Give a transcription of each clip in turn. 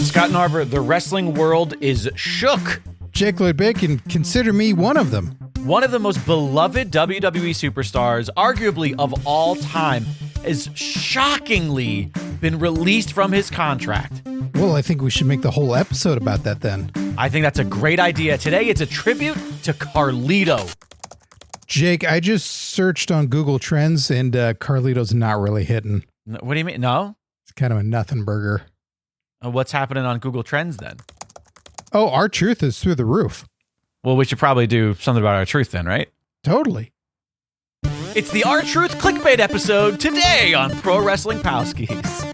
Scott Narver, the wrestling world is shook. Jake Lloyd Bacon, consider me one of them. One of the most beloved WWE superstars, arguably of all time, has shockingly been released from his contract. Well, I think we should make the whole episode about that then. I think that's a great idea. Today, it's a tribute to Carlito. Jake, I just searched on Google Trends, and Carlito's not really hitting. What do you mean? No? It's kind of a nothing burger. What's happening on Google Trends then? Oh, our truth is through the roof. Well, we should probably do something about our truth then, right? Totally. It's the Our Truth Clickbait episode today on Pro Wrestling Palskis.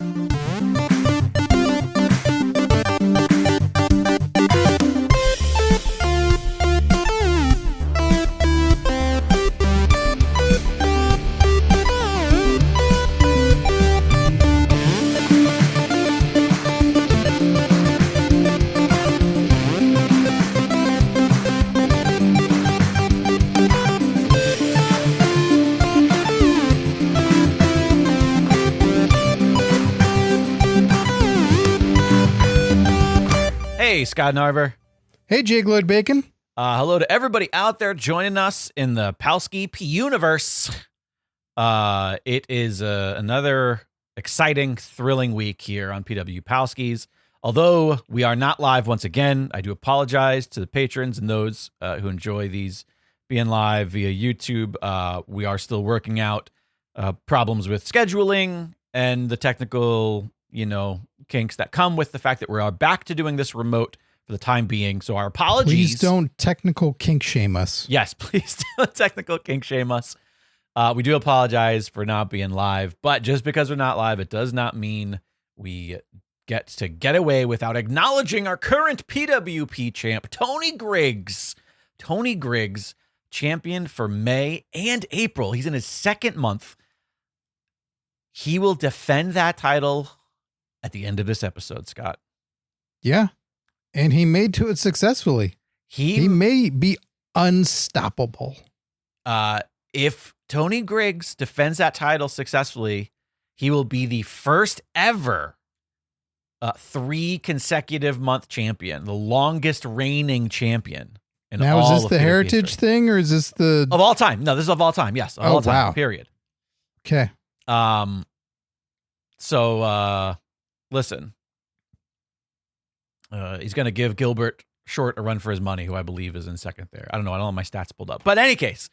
Hey, Scott Narver. Hey, Jake Lloyd Bacon. Hello to everybody out there joining us in the Palski P-Universe. It is another exciting, thrilling week here on PW Palskis. Although we are not live once again, I do apologize to the patrons and those who enjoy these being live via YouTube. We are still working out problems with scheduling and the technical, kinks that come with the fact that we are back to doing this remote for the time being. So our apologies. Please don't technical kink shame us. Yes, please don't technical kink shame us. We do apologize for not being live, but just because we're not live, it does not mean we get to get away without acknowledging our current PWP champ, Tony Griggs. Tony Griggs, champion for May and April. He's in his second month. He will defend that title at the end of this episode, Scott. Yeah. And he made to it successfully. He may be unstoppable. If Tony Griggs defends that title successfully, he will be the first ever 3 consecutive month champion, the longest reigning champion. Now, is this the heritage thing, or is this the... Of all time. No, this is of all time. Yes. Of all time. Wow. Period. Okay. So, listen, he's going to give Gilbert Short a run for his money, who I believe is in second there. I don't know. I don't have my stats pulled up. But in any case,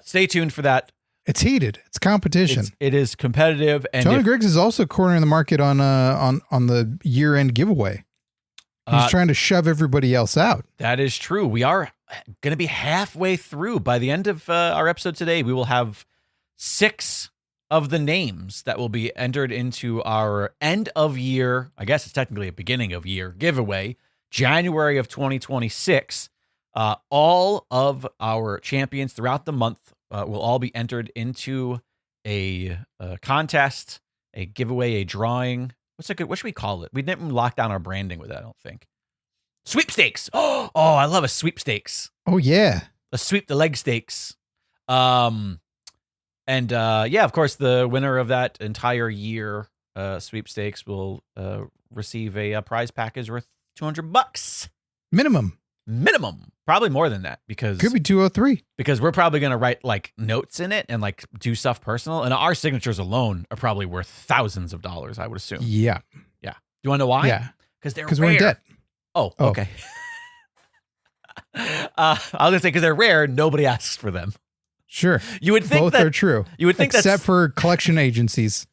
stay tuned for that. It's heated. It's competition. It is competitive. And Tony Griggs is also cornering the market on the year-end giveaway. He's trying to shove everybody else out. That is true. We are going to be halfway through. By the end of our episode today, we will have 6 of the names that will be entered into our end of year, I guess it's technically a beginning of year giveaway, January of 2026. All of our champions throughout the month will all be entered into a contest, a giveaway, a drawing. What should we call it? We didn't lock down our branding with that, I don't think. Sweepstakes. Oh, I love a sweepstakes. Oh, yeah. A sweep the leg stakes. And of course, the winner of that entire year sweepstakes will receive a prize package worth $200 minimum. Probably more than that, because could be 203. Because we're probably gonna write like notes in it and like do stuff personal, and our signatures alone are probably worth thousands of dollars, I would assume. Yeah. Do you want to know why? Yeah. Because we're in debt. Oh, okay. I was gonna say because they're rare, nobody asks for them. Sure. You would think both are true. You would think that, except for collection agencies.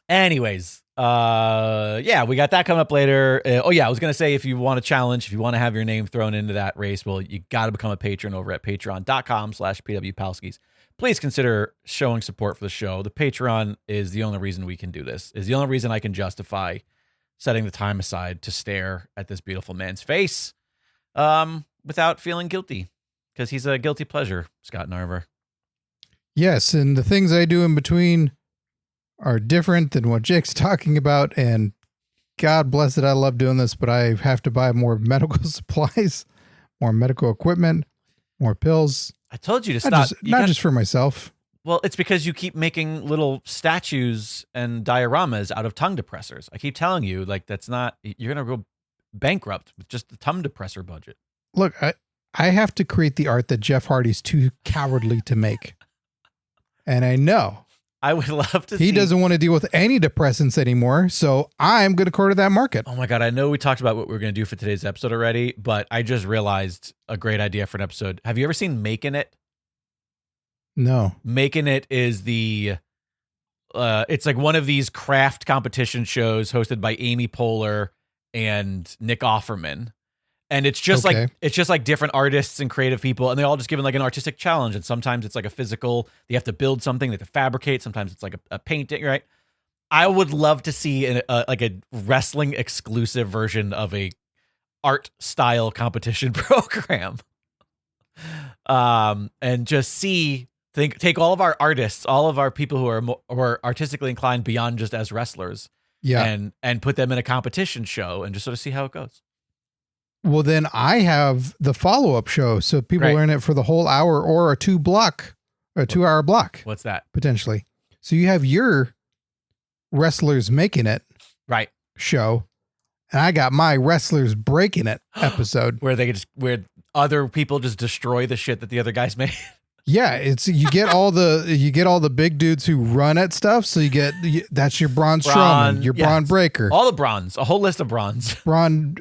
Anyways, we got that coming up later. I was gonna say, if you want a challenge, if you want to have your name thrown into that race, well, you got to become a patron over at patreon.com/pwpalskis. Please consider showing support for the show. The Patreon is the only reason we can do this. Is the only reason I can justify setting the time aside to stare at this beautiful man's face. Without feeling guilty, because he's a guilty pleasure, Scott Narver. Yes, and the things I do in between are different than what Jake's talking about, and God bless it, I love doing this, but I have to buy more medical supplies, more medical equipment, more pills. I told you to stop. Not just for myself. Well, it's because you keep making little statues and dioramas out of tongue depressors. I keep telling you, like, that's not, you're going to go bankrupt with just the tongue depressor budget. Look, I have to create the art that Jeff Hardy's too cowardly to make. And I know. I would love to see. He doesn't want to deal with any depressants anymore, so I'm going to corner that market. Oh my God, I know we talked about what we were going to do for today's episode already, but I just realized a great idea for an episode. Have you ever seen Making It? No. Making It is it's like one of these craft competition shows hosted by Amy Poehler and Nick Offerman. And it's just like different artists and creative people, and they all just given like an artistic challenge. And sometimes it's like a physical, they have to build something, they have to fabricate. Sometimes it's like a painting, right? I would love to see like a wrestling exclusive version of a art style competition program. And just take all of our artists, all of our people who are artistically inclined beyond just as wrestlers, and put them in a competition show and just sort of see how it goes. Well, then I have the follow-up show, so people are in it for the whole hour or a 2-hour block. What's that? Potentially. So you have your wrestlers making it show, and I got my wrestlers breaking it episode where other people just destroy the shit that the other guys made. Yeah, you get all the big dudes who run at stuff. So that's your Braun Strowman, your Braun Breaker, all the bronze, a whole list of bronze. Braun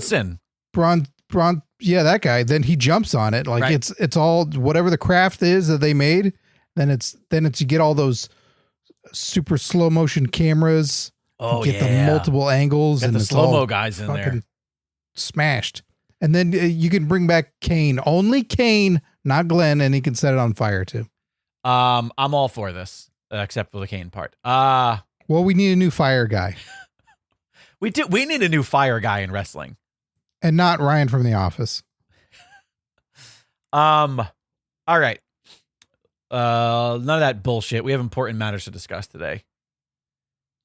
Sin. Yeah, that guy. Then he jumps on it like it's all whatever the craft is that they made. Then it's you get all those super slow motion cameras. Oh, you get the multiple angles and the slow-mo guys in there smashed. And then you can bring back Kane, only Kane, not Glenn, and he can set it on fire too. I'm all for this, except for the Kane part. Well, we need a new fire guy. We need a new fire guy in wrestling, and not Ryan from The Office. All right. None of that bullshit. We have important matters to discuss today.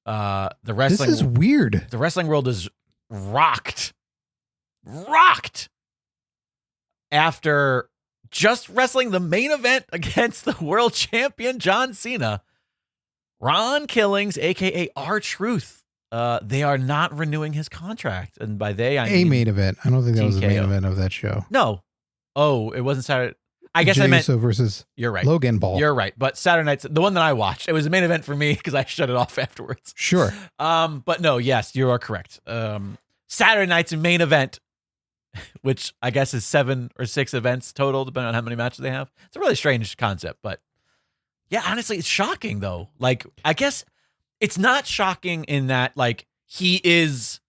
The wrestling. This is weird. The wrestling world is rocked after just wrestling the main event against the world champion John Cena. Ron Killings, aka R-Truth, they are not renewing his contract, and by they I mean main event. I don't think that TKO. was the main event of that show. No, it wasn't Saturday. I guess I meant versus. You're right, Logan Paul. You're right, but Saturday night's the one that I watched. It was a main event for me because I shut it off afterwards. Sure. But no, yes, you are correct. Saturday night's main event, which I guess is 7 or 6 events total, depending on how many matches they have. It's a really strange concept, but yeah, honestly, it's shocking though. Like, I guess it's not shocking in that like he is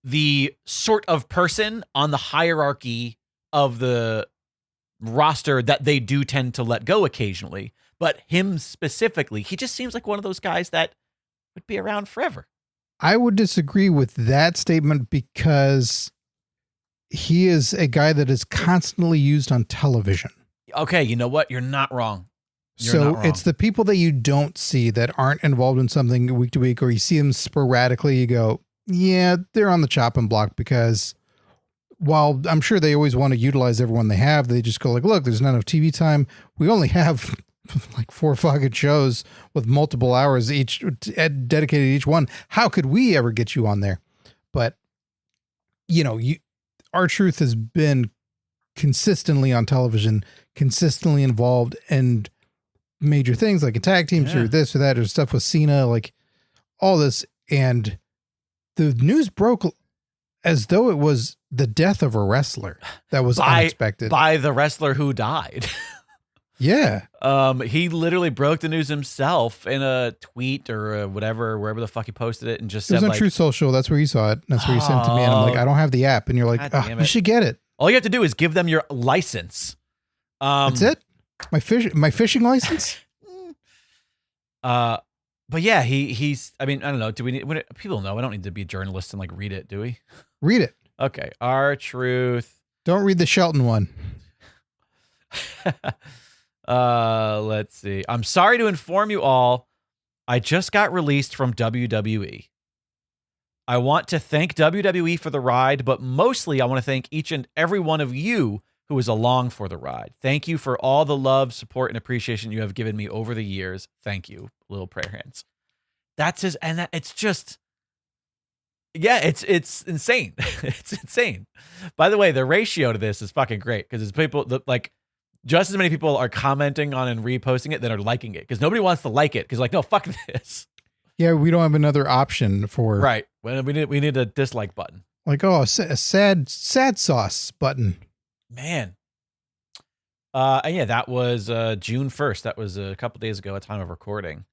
the sort of person on the hierarchy of the roster that they do tend to let go occasionally, but him specifically, he just seems like one of those guys that would be around forever. I would disagree with that statement because he is a guy that is constantly used on television. Okay, you know what? You're not wrong. It's the people that you don't see that aren't involved in something week to week, or you see them sporadically. You go, yeah, they're on the chopping block because while I'm sure they always want to utilize everyone they have, they just go like, look, there's not enough TV time. We only have like 4 fucking shows with multiple hours each dedicated to each one. How could we ever get you on there? But R-Truth has been consistently on television, consistently involved in major things like tag teams or this or that or stuff with Cena, like all this. And the news broke as though it was the death of a wrestler that was unexpected by the wrestler who died. Yeah. He literally broke the news himself in a tweet or whatever, wherever the fuck he posted it, and just said, it was on Truth Social. That's where you saw it. That's where you sent it to me. And I'm like, I don't have the app. And you're like, you should get it. All you have to do is give them your license. That's it. My fishing license. But yeah, he's. I mean, I don't know. Do we need? People know. I don't need to be journalists and like read it. Do we? Read it. Okay. R-Truth. Don't read the Shelton one. Let's see. I'm sorry to inform you all, I just got released from WWE. I want to thank WWE for the ride, but mostly I want to thank each and every one of you who is along for the ride. Thank you for all the love, support, and appreciation you have given me over the years. Thank you. Little prayer hands. That's his, and it's just, yeah, it's insane. It's insane. By the way, the ratio to this is fucking great because it's people that like just as many people are commenting on and reposting it that are liking it because nobody wants to like it because like, no, fuck this. Yeah, we don't have another option for right. Well, we need a dislike button. Like, oh, a sad sauce button. Man. And yeah, that was June 1st. That was a couple days ago at time of recording.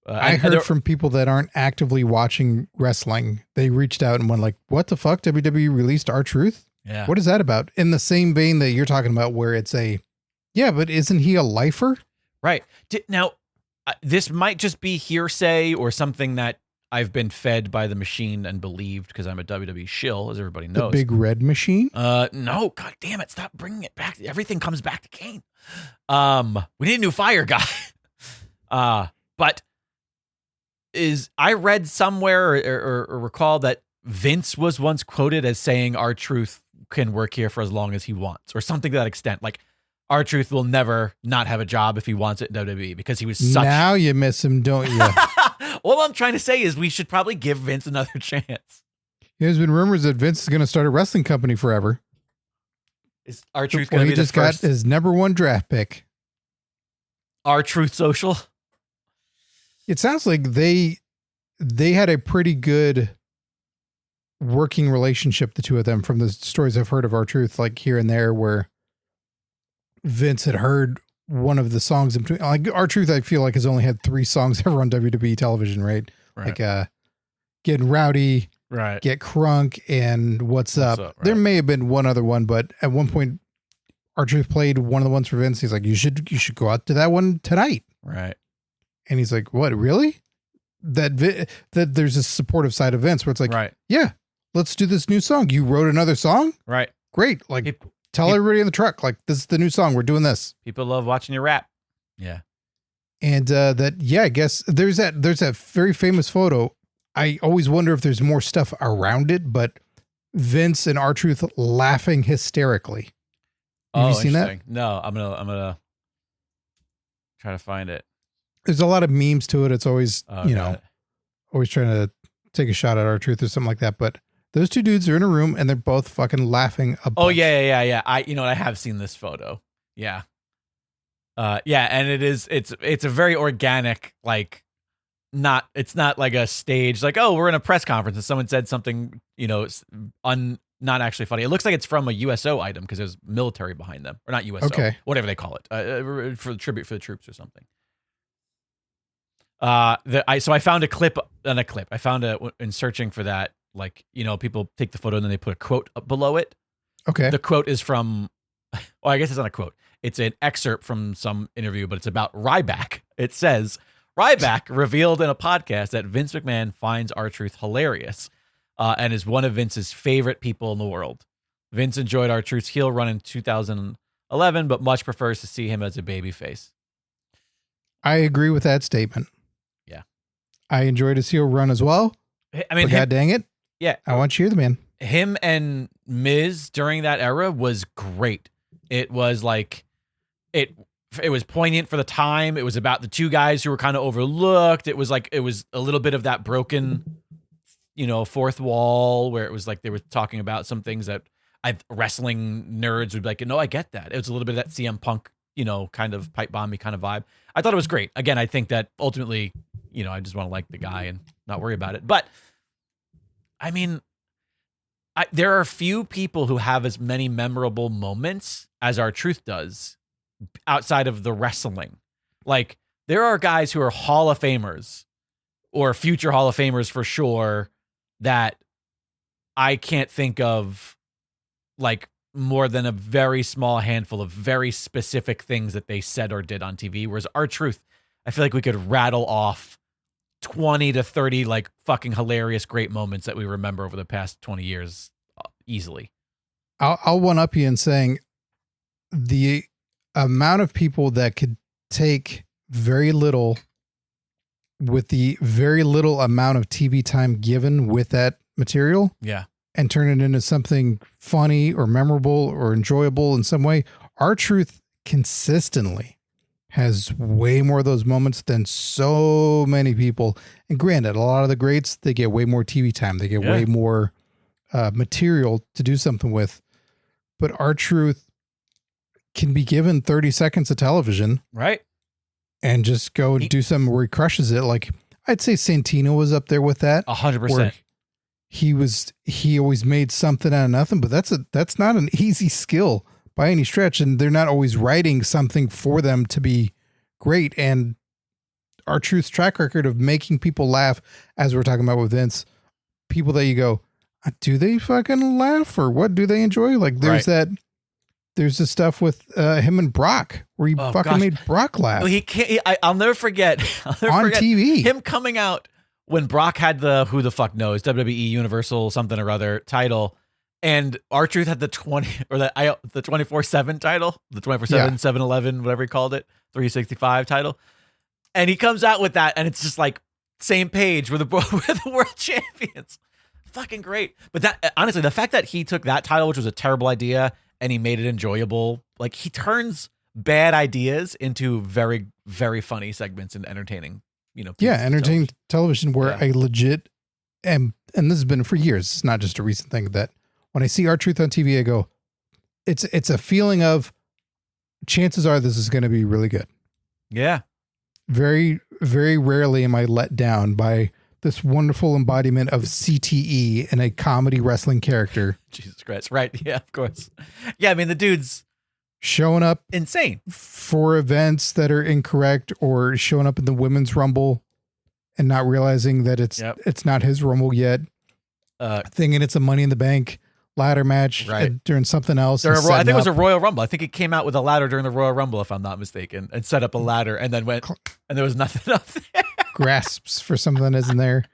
I heard from people that aren't actively watching wrestling. They reached out and went like, what the fuck? WWE released R-Truth? Yeah. What is that about? In the same vein that you're talking about where it's but isn't he a lifer? Right. Now, this might just be hearsay or something that I've been fed by the machine and believed because I'm a WWE shill, as everybody knows. The big red machine? No, god damn it. Stop bringing it back. Everything comes back to Kane. We need a new fire guy. But I read somewhere or recall that Vince was once quoted as saying R-Truth can work here for as long as he wants or something to that extent. Like R-Truth will never not have a job if he wants it in WWE because he was such. Now you miss him, don't you? All I'm trying to say is we should probably give Vince another chance. There's been rumors that Vince is going to start a wrestling company forever. Is R-Truth going to be the first? He just got his #1 draft pick. R-Truth Social. It sounds like they had a pretty good working relationship, the two of them, from the stories I've heard of R-Truth, like here and there, where Vince had heard one of the songs in between. Like R-Truth, I feel like has only had 3 songs ever on WWE television, right? Like Getting Rowdy, right? Get Crunk, and What's Up. Right. There may have been one other one, but at one point R-Truth played one of the ones for Vince. He's like, you should go out to that one tonight. Right. And he's like, what, really? That there's a supportive side of Vince where it's like, right. Yeah, let's do this new song. You wrote another song? Right. Great. Like, tell everybody in the truck, like, this is the new song. We're doing this. People love watching you rap. Yeah. And I guess there's that very famous photo. I always wonder if there's more stuff around it, but Vince and R-Truth laughing hysterically. Have you seen that? No, I'm gonna try to find it. There's a lot of memes to it. It's always, always trying to take a shot at R-Truth or something like that. But those two dudes are in a room and they're both fucking laughing a bunch. Oh yeah. I have seen this photo. Yeah. And it's a very organic, like, it's not like a stage, like, oh, we're in a press conference and someone said something, not actually funny. It looks like it's from a USO item because there's military behind them, or not USO, whatever they call it, for the tribute for the troops or something. So I found a clip. I found in searching for that, like, people take the photo and then they put a quote up below it. Okay. The quote is from, well, I guess it's not a quote. It's an excerpt from some interview, but it's about Ryback. It says, Ryback revealed in a podcast that Vince McMahon finds R-Truth hilarious and is one of Vince's favorite people in the world. Vince enjoyed R-Truth's heel run in 2011, but much prefers to see him as a babyface. I agree with that statement. Yeah. I enjoyed his heel run as well. I mean, God dang it. Yeah. I want you, the man. Him and Miz during that era was great. It was like, it was poignant for the time. It was about the two guys who were kind of overlooked. It was a little bit of that broken, fourth wall where it was like they were talking about some things that wrestling nerds would be like, no, I get that. It was a little bit of that CM Punk, kind of pipe bomby kind of vibe. I thought it was great. Again, I think that ultimately, I just want to like the guy and not worry about it. But I mean, there are few people who have as many memorable moments as R-Truth does outside of the wrestling. Like, there are guys who are Hall of Famers or future Hall of Famers for sure that I can't think of, like, more than a very small handful of very specific things that they said or did on TV. Whereas R-Truth, I feel like we could rattle off 20 to 30 like fucking hilarious great moments that we remember over the past 20 years easily. I'll one up you in saying the amount of people that could take very little with the very little amount of TV time given with that material. Yeah. and turn it into something funny or memorable or enjoyable in some way. R-Truth consistently has way more of those moments than so many people. And granted, a lot of the greats, they get way more TV time. They get way more material to do something with. But R-Truth can be given 30 seconds of television. Right. And just go and do something where he crushes it. Like, I'd say Santino was up there with that. 100%. He always made something out of nothing, but that's not an easy skill by any stretch. And they're not always writing something for them to be great. And R-Truth's track record of making people laugh, as we're talking about with Vince, people that you go, do they fucking laugh or what do they enjoy? Like there's there's the stuff with him and Brock where he made Brock laugh. He can't. I'll never forget. TV. Him coming out when Brock had the who the fuck knows WWE Universal something or other title, and R-Truth had the 24/7 title, the 24/7 7-Eleven whatever he called it, 365 title, and he comes out with that, and it's just like same page with the world champions. Fucking great. But that honestly, the fact that he took that title, which was a terrible idea, and he made it enjoyable, like he turns bad ideas into very, very funny segments and entertaining, entertaining television where I legit am, and this has been for years. It's not just a recent thing that when I see R-Truth on TV, I go, it's a feeling of chances are this is going to be really good. Yeah. Very, very rarely am I let down by this wonderful embodiment of CTE in a comedy wrestling character. Jesus Christ. Right. Yeah, of course. Yeah. I mean, the dude's showing up insane for events that are incorrect or showing up in the women's rumble and not realizing that it's not his rumble yet. Thinking it's a Money in the Bank ladder match during something else. I think it was a Royal Rumble. I think it came out with a ladder during the Royal Rumble, if I'm not mistaken, and set up a ladder and then went, and there was nothing up there. Grasps for something that isn't there.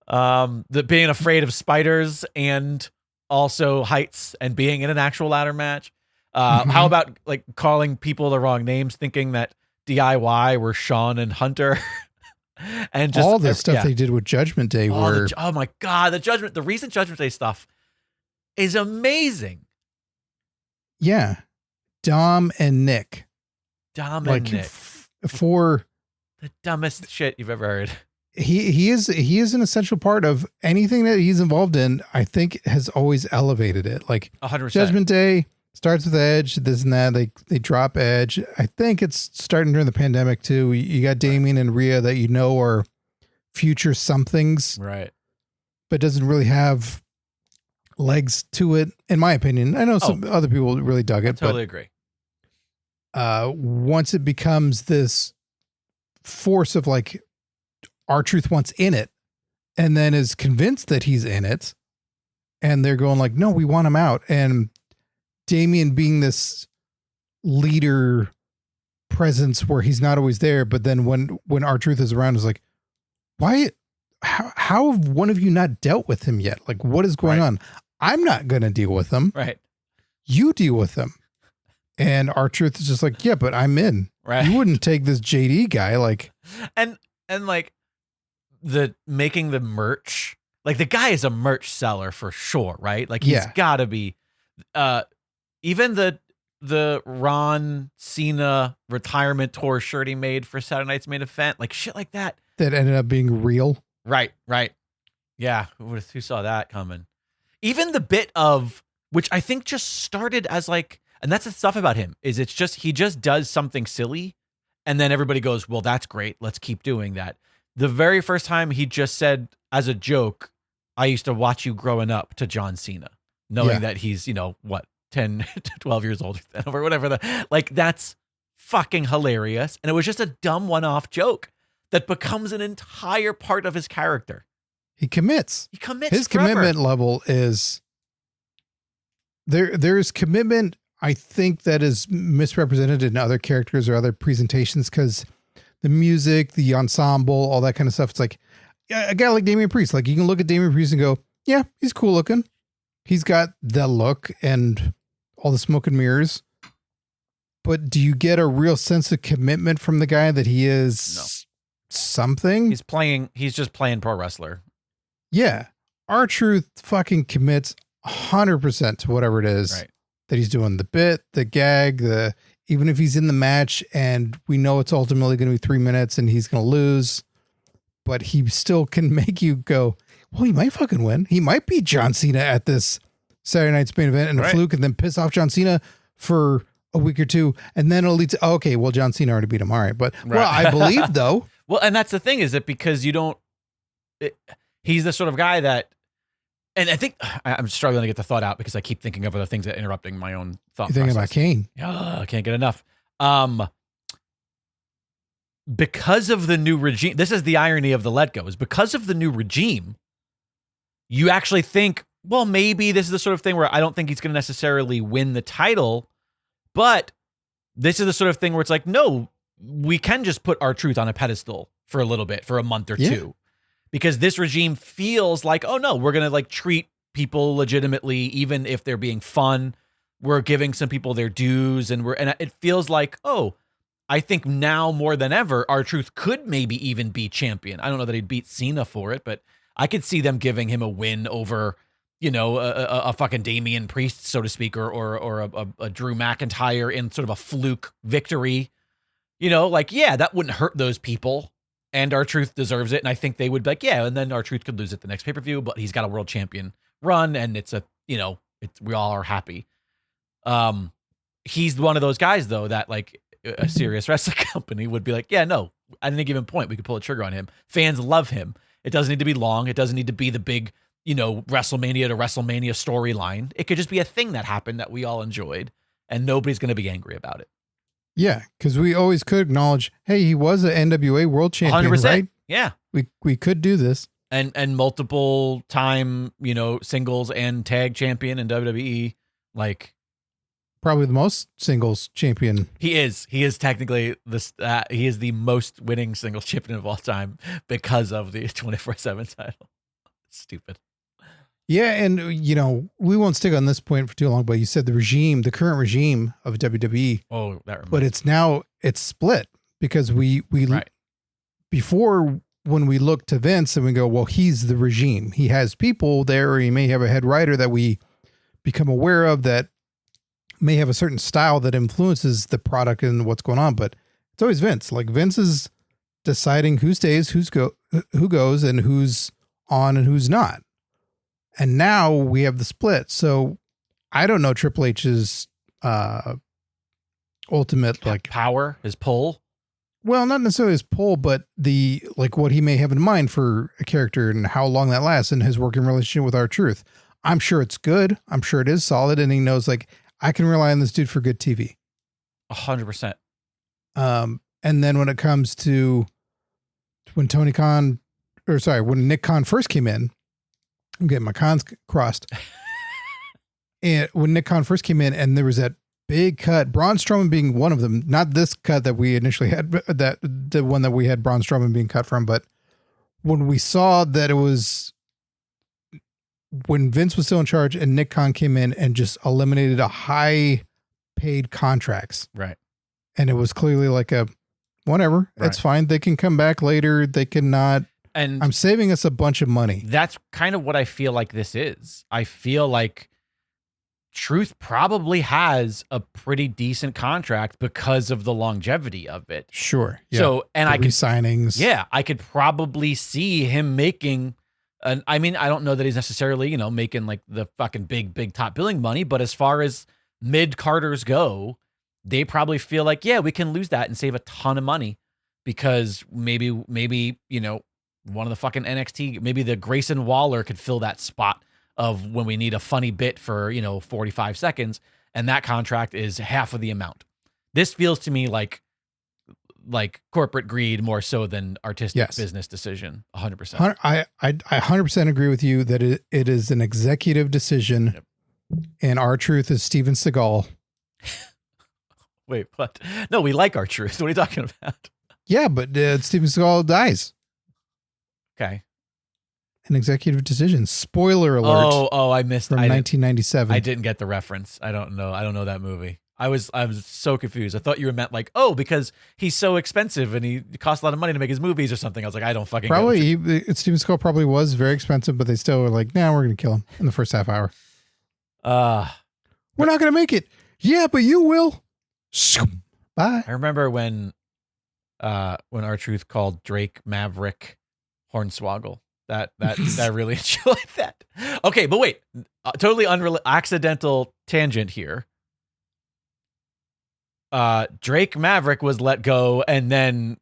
The being afraid of spiders and also heights and being in an actual ladder match. How about like calling people the wrong names, thinking that DIY were Sean and Hunter, and just all the stuff they did with Judgment Day oh my God, the recent Judgment Day stuff is amazing. Yeah. Dom and Nick. For the dumbest shit you've ever heard. He is an essential part of anything that he's involved in. I think has always elevated it. Like 100%. Judgment Day starts with Edge, this and that. They drop Edge. I think it's starting during the pandemic too. You got Damien and Rhea that are future somethings, right? But doesn't really have legs to it, in my opinion. I know some other people really dug it. I totally agree. Once it becomes this force of like R-Truth wants in it and then is convinced that he's in it and they're going like, no, we want him out. And Damien being this leader presence where he's not always there. But then when R-Truth is around, is like, why, how have one of you not dealt with him yet? Like what is going on? I'm not going to deal with him. Right. You deal with him. And R-Truth is just like, yeah, but I'm in. Right. You wouldn't take this JD guy. Like, and like the making the merch, like the guy is a merch seller for sure. Right. Like he's gotta be, even the Ron Cena retirement tour shirt he made for Saturday Night's Main Event, like shit like that. That ended up being real. Right. Yeah. Who saw that coming? Even the bit of, which I think just started as like, and that's the stuff about him, is it's just, he just does something silly. And then everybody goes, well, that's great. Let's keep doing that. The very first time he just said as a joke, I used to watch you growing up, to John Cena, knowing that he's, 10 to 12 years older than or whatever. Like that's fucking hilarious. And it was just a dumb one-off joke that becomes an entire part of his character. He commits. His forever. Commitment level is there's commitment. I think that is misrepresented in other characters or other presentations because the music, the ensemble, all that kind of stuff. It's like a guy like Damian Priest. Like you can look at Damian Priest and go, yeah, he's cool looking. He's got the look and all the smoke and mirrors. But do you get a real sense of commitment from the guy that he is something? He's just playing pro wrestler. Yeah. R-Truth fucking commits 100% to whatever it is that he's doing. The bit, the gag, even if he's in the match and we know it's ultimately going to be 3 minutes and he's going to lose, but he still can make you go, well, he might fucking win. He might beat John Cena at this Saturday night's main event in a fluke and then piss off John Cena for a week or two. And then it'll lead to, okay, well, John Cena already beat him. All right. But, well, I believe though. Well, and that's the thing, is that because he's the sort of guy that, and I think I'm struggling to get the thought out because I keep thinking of other things that are interrupting my own thought process. You're thinking about Kane. I can't get enough. Because of the new regime, this is the irony of the let go, is because of the new regime, you actually think, well, maybe this is the sort of thing where I don't think he's going to necessarily win the title, but this is the sort of thing where it's like, no, we can just put R-Truth on a pedestal for a little bit, for a month or two. Because this regime feels like, oh no, we're going to like treat people legitimately, even if they're being fun. We're giving some people their dues, and it feels like, oh, I think now more than ever, R-Truth could maybe even be champion. I don't know that he'd beat Cena for it, but I could see them giving him a win over, a fucking Damian Priest, so to speak, or a Drew McIntyre in sort of a fluke victory. That wouldn't hurt those people. And R-Truth deserves it, and I think they would be like, yeah, and then R-Truth could lose at the next pay-per-view, but he's got a world champion run, and we all are happy. He's one of those guys, though, that like a serious wrestling company would be like, yeah, no, at any given point, we could pull a trigger on him. Fans love him. It doesn't need to be long. It doesn't need to be the big, WrestleMania to WrestleMania storyline. It could just be a thing that happened that we all enjoyed, and nobody's going to be angry about it. Yeah, because we always could acknowledge, hey, he was an NWA world champion, 100%. Right? Yeah. We could do this. And multiple time, singles and tag champion in WWE, like probably the most singles champion. He is technically he is the most winning singles champion of all time because of the 24/7 title. Stupid. Yeah, and we won't stick on this point for too long, but you said the current regime of WWE. Oh, that reminds me. But it's split because we before, when we look to Vince and we go, well, he's the regime. He has people there, or he may have a head writer that we become aware of that may have a certain style that influences the product and what's going on, but it's always Vince. Like Vince is deciding who stays, who goes, and who's on and who's not. And now we have the split. So I don't know Triple H's ultimate like power, his pull. Well, not necessarily his pull, but what he may have in mind for a character and how long that lasts and his working relationship with R-Truth. I'm sure it's good. I'm sure it is solid. And he knows like, I can rely on this dude for good TV. 100%. And then when it comes to when Nick Khan first came in, I'm getting my cons crossed. And when Nick Khan first came in and there was that big cut, Braun Strowman being one of them, not this cut that we initially had, the one that we had Braun Strowman being cut from, but when we saw that it was when Vince was still in charge and Nick Khan came in and just eliminated a high paid contracts. Right. And it was clearly like whatever, it's fine. They can come back later. They cannot. And I'm saving us a bunch of money. That's kind of what I feel like this is. I feel like Truth probably has a pretty decent contract because of the longevity of it. Sure. Yeah. So, and I could signings. Yeah. I could probably see him making I don't know that he's necessarily, making like the fucking big top billing money, but as far as mid-carders go, they probably feel like, yeah, we can lose that and save a ton of money because maybe, one of the fucking NXT, maybe the Grayson Waller could fill that spot of when we need a funny bit for, 45 seconds. And that contract is half of the amount. This feels to me like corporate greed more so than artistic business decision. 100%. I 100% agree with you that it is an executive decision. Yep. And R-Truth is Steven Seagal. Wait, what? No, we like R-Truth. What are you talking about? Yeah, but Steven Seagal dies. Okay. An executive decision. Spoiler alert. Oh, I missed from 1997. I didn't get the reference. I don't know that movie. I was so confused. I thought you meant like, oh, because he's so expensive and he costs a lot of money to make his movies or something. I was like, I don't fucking probably Steven Seagal probably was very expensive, but they still were like, nah, we're gonna kill him in the first half hour. We're not gonna make it. Yeah, but you will. Bye. I remember when R-Truth called Drake Maverick Hornswoggle. That really enjoyed that. Okay, but wait, totally accidental tangent here. Drake Maverick was let go and then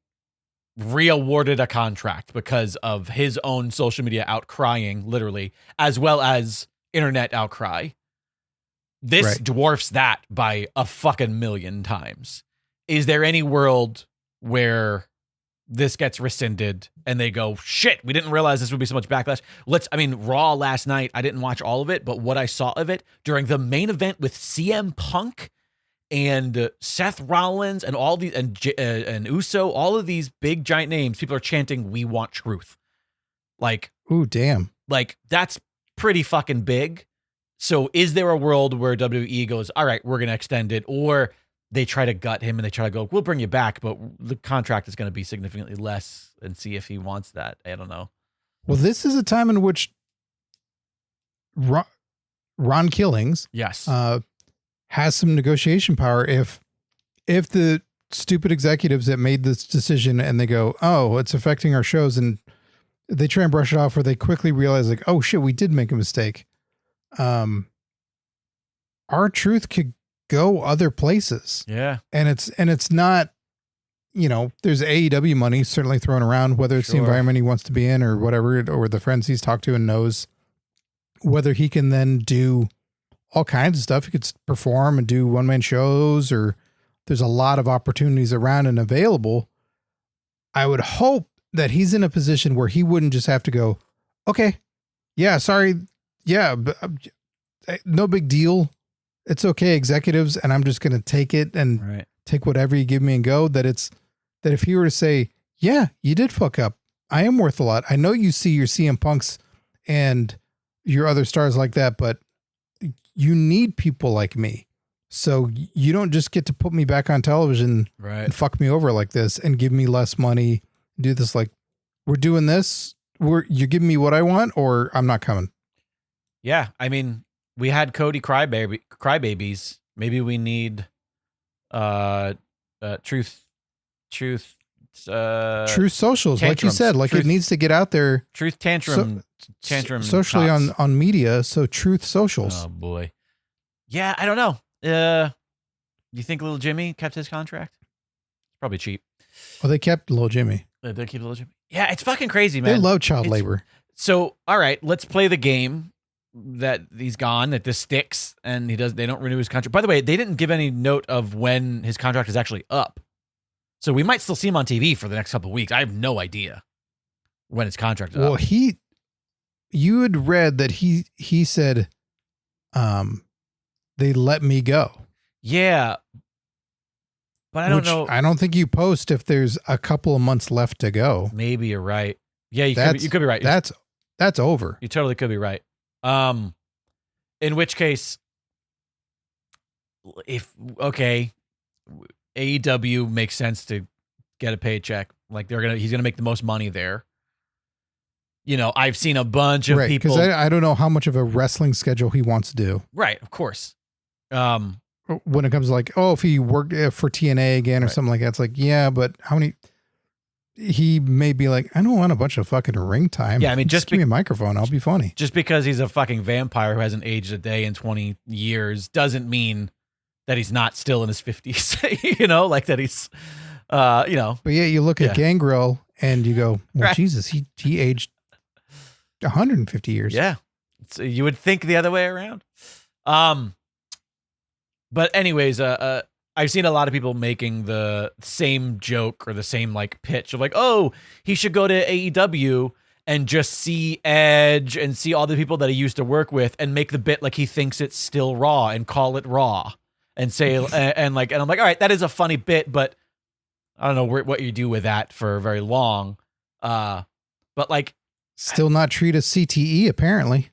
re-awarded a contract because of his own social media outcrying, literally, as well as internet outcry. This dwarfs that by a fucking million times. Is there any world where this gets rescinded and they go, shit, we didn't realize this would be so much backlash? Raw last night, I didn't watch all of it, but what I saw of it during the main event with CM Punk and Seth Rollins and all these and Uso, all of these big giant names, people are chanting, "We want truth." Like, ooh, damn. Like, that's pretty fucking big. So is there a world where WWE goes, all right, we're going to extend it, or they try to gut him and they try to go, we'll bring you back, but the contract is going to be significantly less, and see if he wants that? I don't know. Well, this is a time in which Ron Killings, yes, has some negotiation power. If the stupid executives that made this decision and they go, oh, it's affecting our shows, and they try and brush it off, or they quickly realize like, oh shit, we did make a mistake. R-Truth could go other places. Yeah. And it's not, there's AEW money certainly thrown around, whether it's the environment he wants to be in or whatever, or the friends he's talked to and knows, whether he can then do all kinds of stuff. He could perform and do one-man shows, or there's a lot of opportunities around and available. I would hope that he's in a position where he wouldn't just have to go, okay, yeah, sorry. Yeah. But, no big deal. It's okay, executives. And I'm just going to take it and take whatever you give me and go. That if he were to say, yeah, you did fuck up. I am worth a lot. I know you see your CM Punks and your other stars like that, but you need people like me. So you don't just get to put me back on television and fuck me over like this and give me less money, do this. Like, we're doing this. You're giving me what I want, or I'm not coming. Yeah. I mean, we had Cody Crybabies. Maybe we need, truth socials. Tantrums. Like you said, like it needs to get out there. Truth tantrum socially tots. on media. So truth socials. Oh boy. Yeah. I don't know. You think Little Jimmy kept his contract? Probably cheap. Well, they kept Little Jimmy. They did keep Little Jimmy. Yeah. It's fucking crazy, man. They love child labor. So, all right, let's play the game that he's gone, that this sticks, and they don't renew his contract. By the way, they didn't give any note of when his contract is actually up. So we might still see him on TV for the next couple of weeks. I have no idea when his contract is up. Well, you had read that he said, they let me go. Yeah. But I don't know. I don't think you post if there's a couple of months left to go. Maybe you're right. Yeah, you could be right. That's over. You totally could be right. In which case, AEW makes sense to get a paycheck. Like he's gonna make the most money there. I've seen a bunch of people. Because I don't know how much of a wrestling schedule he wants to do. Right, of course. When it comes to like, if he worked for TNA again or something like that, it's like, yeah, but how many? He may be like, I don't want a bunch of fucking ring time. Yeah, I mean, just give me a microphone. I'll be funny. Just because he's a fucking vampire who hasn't aged a day in 20 years doesn't mean that he's not still in his 50s. Like that he's, But yeah, you look at Gangrel and you go, well, Jesus, he aged 150 years. Yeah. So you would think the other way around. But anyways, I've seen a lot of people making the same joke or the same like pitch of like, oh, he should go to AEW and just see Edge and see all the people that he used to work with and make the bit like he thinks it's still Raw and call it Raw and say, and I'm like, all right, that is a funny bit, but I don't know what you do with that for very long. But like, still not treat as CTE apparently.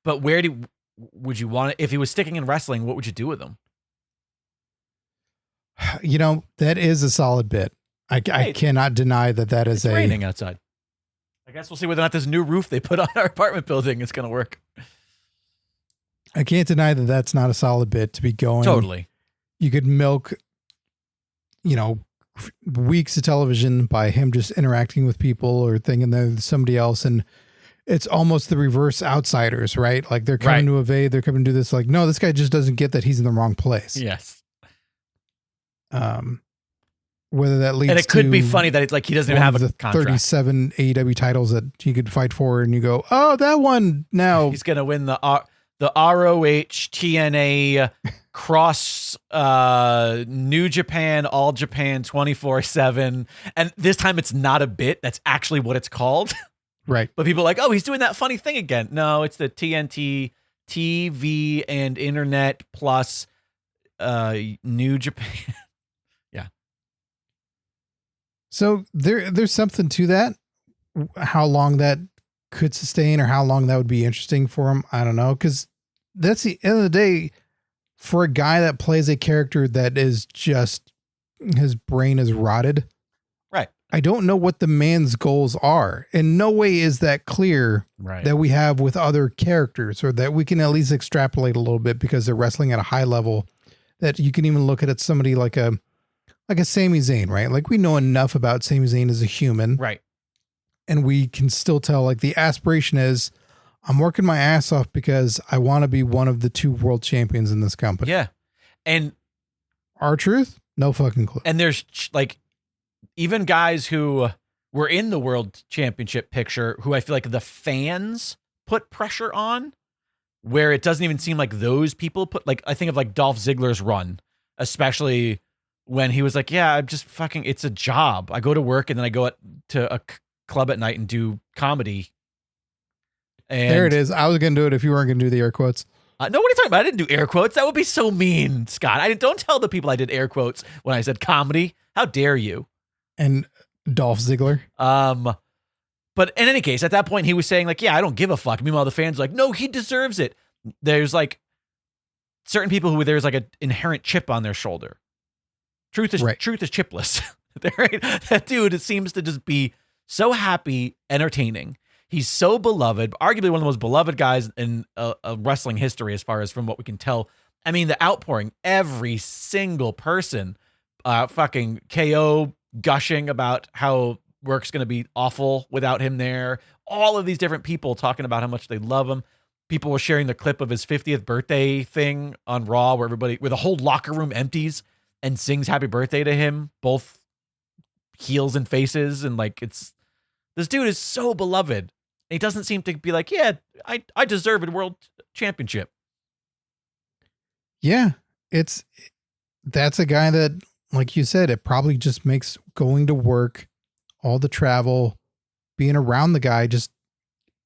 But would you want it if he was sticking in wrestling? What would you do with him? You know, that is a solid bit. I cannot deny that is it's raining outside. I guess we'll see whether or not this new roof they put on our apartment building is going to work. I can't deny that that's not a solid bit to be going. Totally. You could milk, you know, weeks of television by him just interacting with people or thinking they're somebody else. And it's almost the reverse Outsiders, right? Like they're coming to evade, they're coming to do this. Like, no, this guy just doesn't get that he's in the wrong place. Yes. Whether that leads to... And it could be funny that it's like he doesn't even have a contract. 37 AEW titles that he could fight for, and you go, oh, that one now. He's going to win the ROH TNA Cross New Japan All Japan 24/7, and this time it's not a bit. That's actually what it's called. Right. But people are like, oh, he's doing that funny thing again. No, it's the TNT TV and Internet plus New Japan. Yeah. So there's something to that. How long that could sustain or how long that would be interesting for him, I don't know. Because that's the end of the day, for a guy that plays a character that is just, his brain is rotted. Right. I don't know what the man's goals are. In no way is that clear that we have with other characters, or that we can at least extrapolate a little bit because they're wrestling at a high level, that you can even look at somebody like a Sami Zayn, right? Like, we know enough about Sami Zayn as a human. Right. And we can still tell, like, the aspiration is, I'm working my ass off because I want to be one of the 2 world champions in this company. Yeah. And R-Truth? No fucking clue. And there's like even guys who were in the world championship picture who I feel like the fans put pressure on, where it doesn't even seem like those people put, like, I think of like Dolph Ziggler's run, especially when he was like, yeah, I'm just fucking, it's a job. I go to work and then I go to a club at night and do comedy. And there it is. I was going to do it if you weren't going to do the air quotes. No, what are you talking about? I didn't do air quotes. That would be so mean, Scott. Don't tell the people I did air quotes when I said comedy. How dare you? And Dolph Ziggler. But in any case, at that point, he was saying like, yeah, I don't give a fuck. Meanwhile, the fans are like, no, he deserves it. There's like certain people who there's like an inherent chip on their shoulder. Truth is chipless. Right? That dude, it seems to just be so happy, entertaining. He's so beloved, arguably one of the most beloved guys in wrestling history, as far as from what we can tell. I mean, the outpouring, every single person, fucking KO gushing about how work's going to be awful without him there. All of these different people talking about how much they love him. People were sharing the clip of his 50th birthday thing on Raw, where the whole locker room empties and sings happy birthday to him, both heels and faces. And like, this dude is so beloved. He doesn't seem to be like, yeah, I deserve a world championship. Yeah, that's a guy that, like you said, it probably just makes going to work, all the travel, being around the guy, just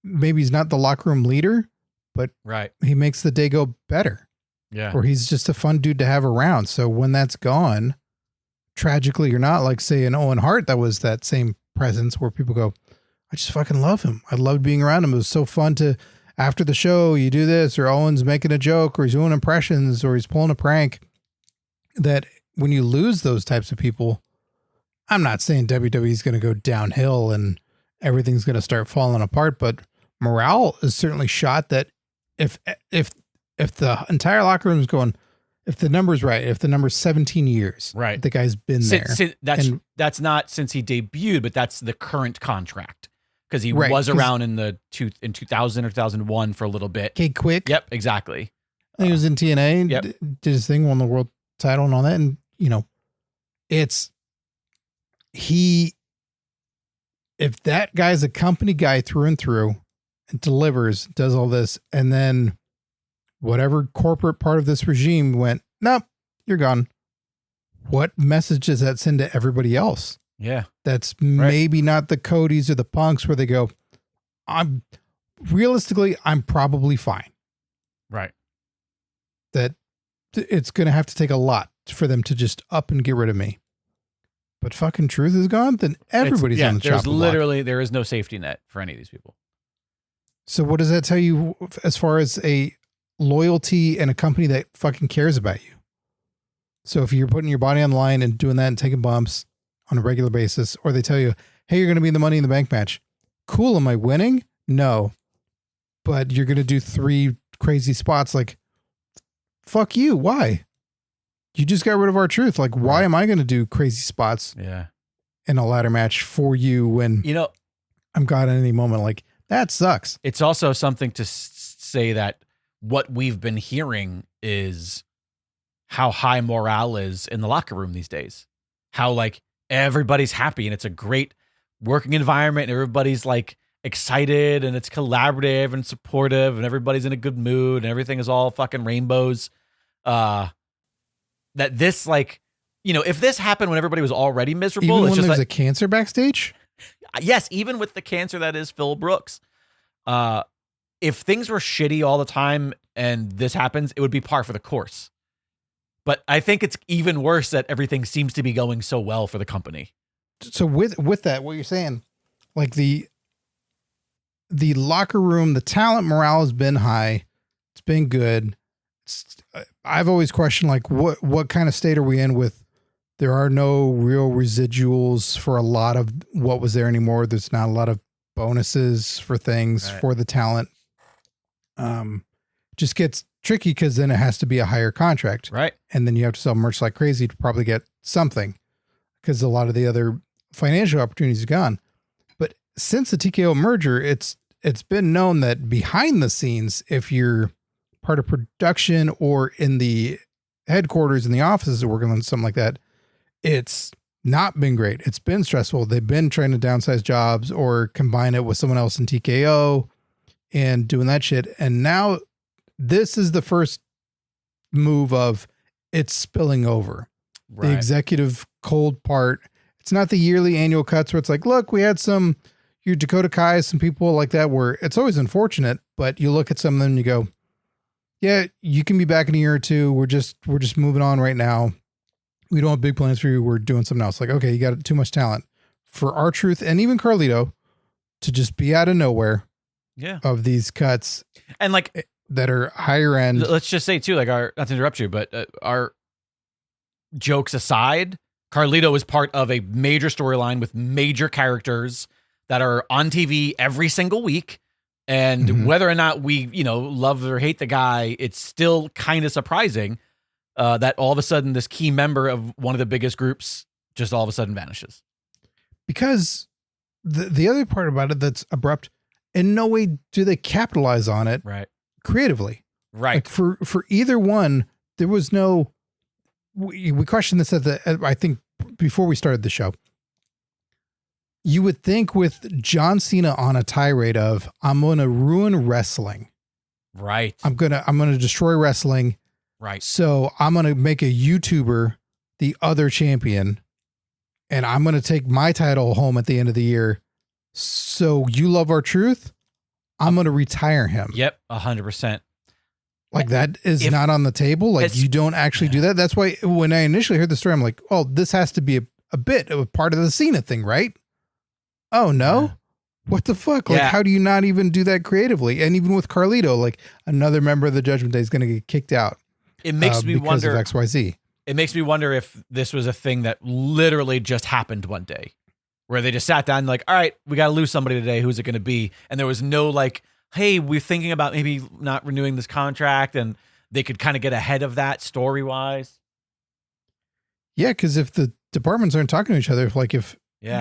maybe he's not the locker room leader, but he makes the day go better. Yeah. Or he's just a fun dude to have around. So when that's gone, tragically or not, like say an Owen Hart, that was that same presence where people go, I just fucking love him. I loved being around him. It was so fun to, after the show, you do this, or Owen's making a joke, or he's doing impressions, or he's pulling a prank. That when you lose those types of people, I'm not saying WWE is going to go downhill and everything's going to start falling apart, but morale is certainly shot. That if the entire locker room is going, if the number's right, if the number's 17 years, the guy's been there. That's not since he debuted, but that's the current contract. Because he was around in 2000 or 2001 for a little bit. Okay, quick. Yep, exactly. He was in TNA, did his thing, won the world title and all that. And, you know, if that guy's a company guy through and through and delivers, does all this, and then whatever corporate part of this regime went, nope, you're gone. What message does that send to everybody else? Yeah. That's maybe not the Codys or the Punks where they go, I'm probably fine. Right. That it's going to have to take a lot for them to just up and get rid of me. But fucking Truth is gone, then everybody's on the chopping block. There is no safety net for any of these people. So what does that tell you as far as a loyalty and a company that fucking cares about you? So if you're putting your body on the line and doing that and taking bumps on a regular basis, or they tell you, hey, you're going to be in the Money in the Bank match. Cool. Am I winning? No. But you're going to do 3 crazy spots. Like, fuck you. Why? You just got rid of R-Truth. Like, why am I going to do crazy spots in a ladder match for you when I'm God at any moment? Like, that sucks. It's also something to say that what we've been hearing is how high morale is in the locker room these days. How like everybody's happy and it's a great working environment and everybody's like excited and it's collaborative and supportive and everybody's in a good mood and everything is all fucking rainbows. That this like, if this happened when everybody was already miserable, even it's when just there's like, a cancer backstage. Yes, even with the cancer that is Phil Brooks. If things were shitty all the time and this happens, it would be par for the course. But I think it's even worse that everything seems to be going so well for the company. So with that, what you're saying, like the locker room, the talent morale has been high. It's been good. I've always questioned like what kind of state are we in with there are no real residuals for a lot of what was there anymore. There's not a lot of bonuses for things for the talent. Just gets tricky because then it has to be a higher contract. Right. And then you have to sell merch like crazy to probably get something because a lot of the other financial opportunities are gone. But since the TKO merger, it's been known that behind the scenes, if you're part of production or in the headquarters in the offices working on something like that, it's not been great. It's been stressful. They've been trying to downsize jobs or combine it with someone else in TKO and doing that shit. And now this is the first move of it's spilling over. Right. The executive cold part. It's not the yearly annual cuts where it's like, look, we had your Dakota Kai, some people like that where it's always unfortunate, but you look at some of them and you go, yeah, you can be back in a year or two. We're just moving on right now. We don't have big plans for you. We're doing something else. Like, okay, you got too much talent for R-Truth and even Carlito to just be out of nowhere. Yeah. Of these cuts. And like that are higher end. Let's just say too, like not to interrupt you, but our jokes aside, Carlito is part of a major storyline with major characters that are on TV every single week. And whether or not we, love or hate the guy, it's still kind of surprising that all of a sudden this key member of one of the biggest groups just all of a sudden vanishes. Because the other part about it that's abrupt, in no way do they capitalize on it creatively. Right. Like for either one, there was no, we questioned this I think before we started the show. You would think with John Cena on a tirade of, I'm going to ruin wrestling. Right. I'm going to destroy wrestling. Right. So I'm going to make a YouTuber the other champion and I'm going to take my title home at the end of the year. So you love R-Truth? I'm going to retire him. Yep. 100%. Like that is not on the table. Like you don't actually do that. That's why when I initially heard the story, I'm like, oh, this has to be a bit of a part of the Cena thing, right? Oh no. What the fuck? Like, how do you not even do that creatively? And even with Carlito, like another member of the Judgment Day is going to get kicked out. It makes me wonder of XYZ. It makes me wonder if this was a thing that literally just happened one day where they just sat down and like, all right, we got to lose somebody today. Who's it going to be? And there was no like, hey, we're thinking about maybe not renewing this contract, and they could kind of get ahead of that story wise. Yeah. Cause if the departments aren't talking to each other,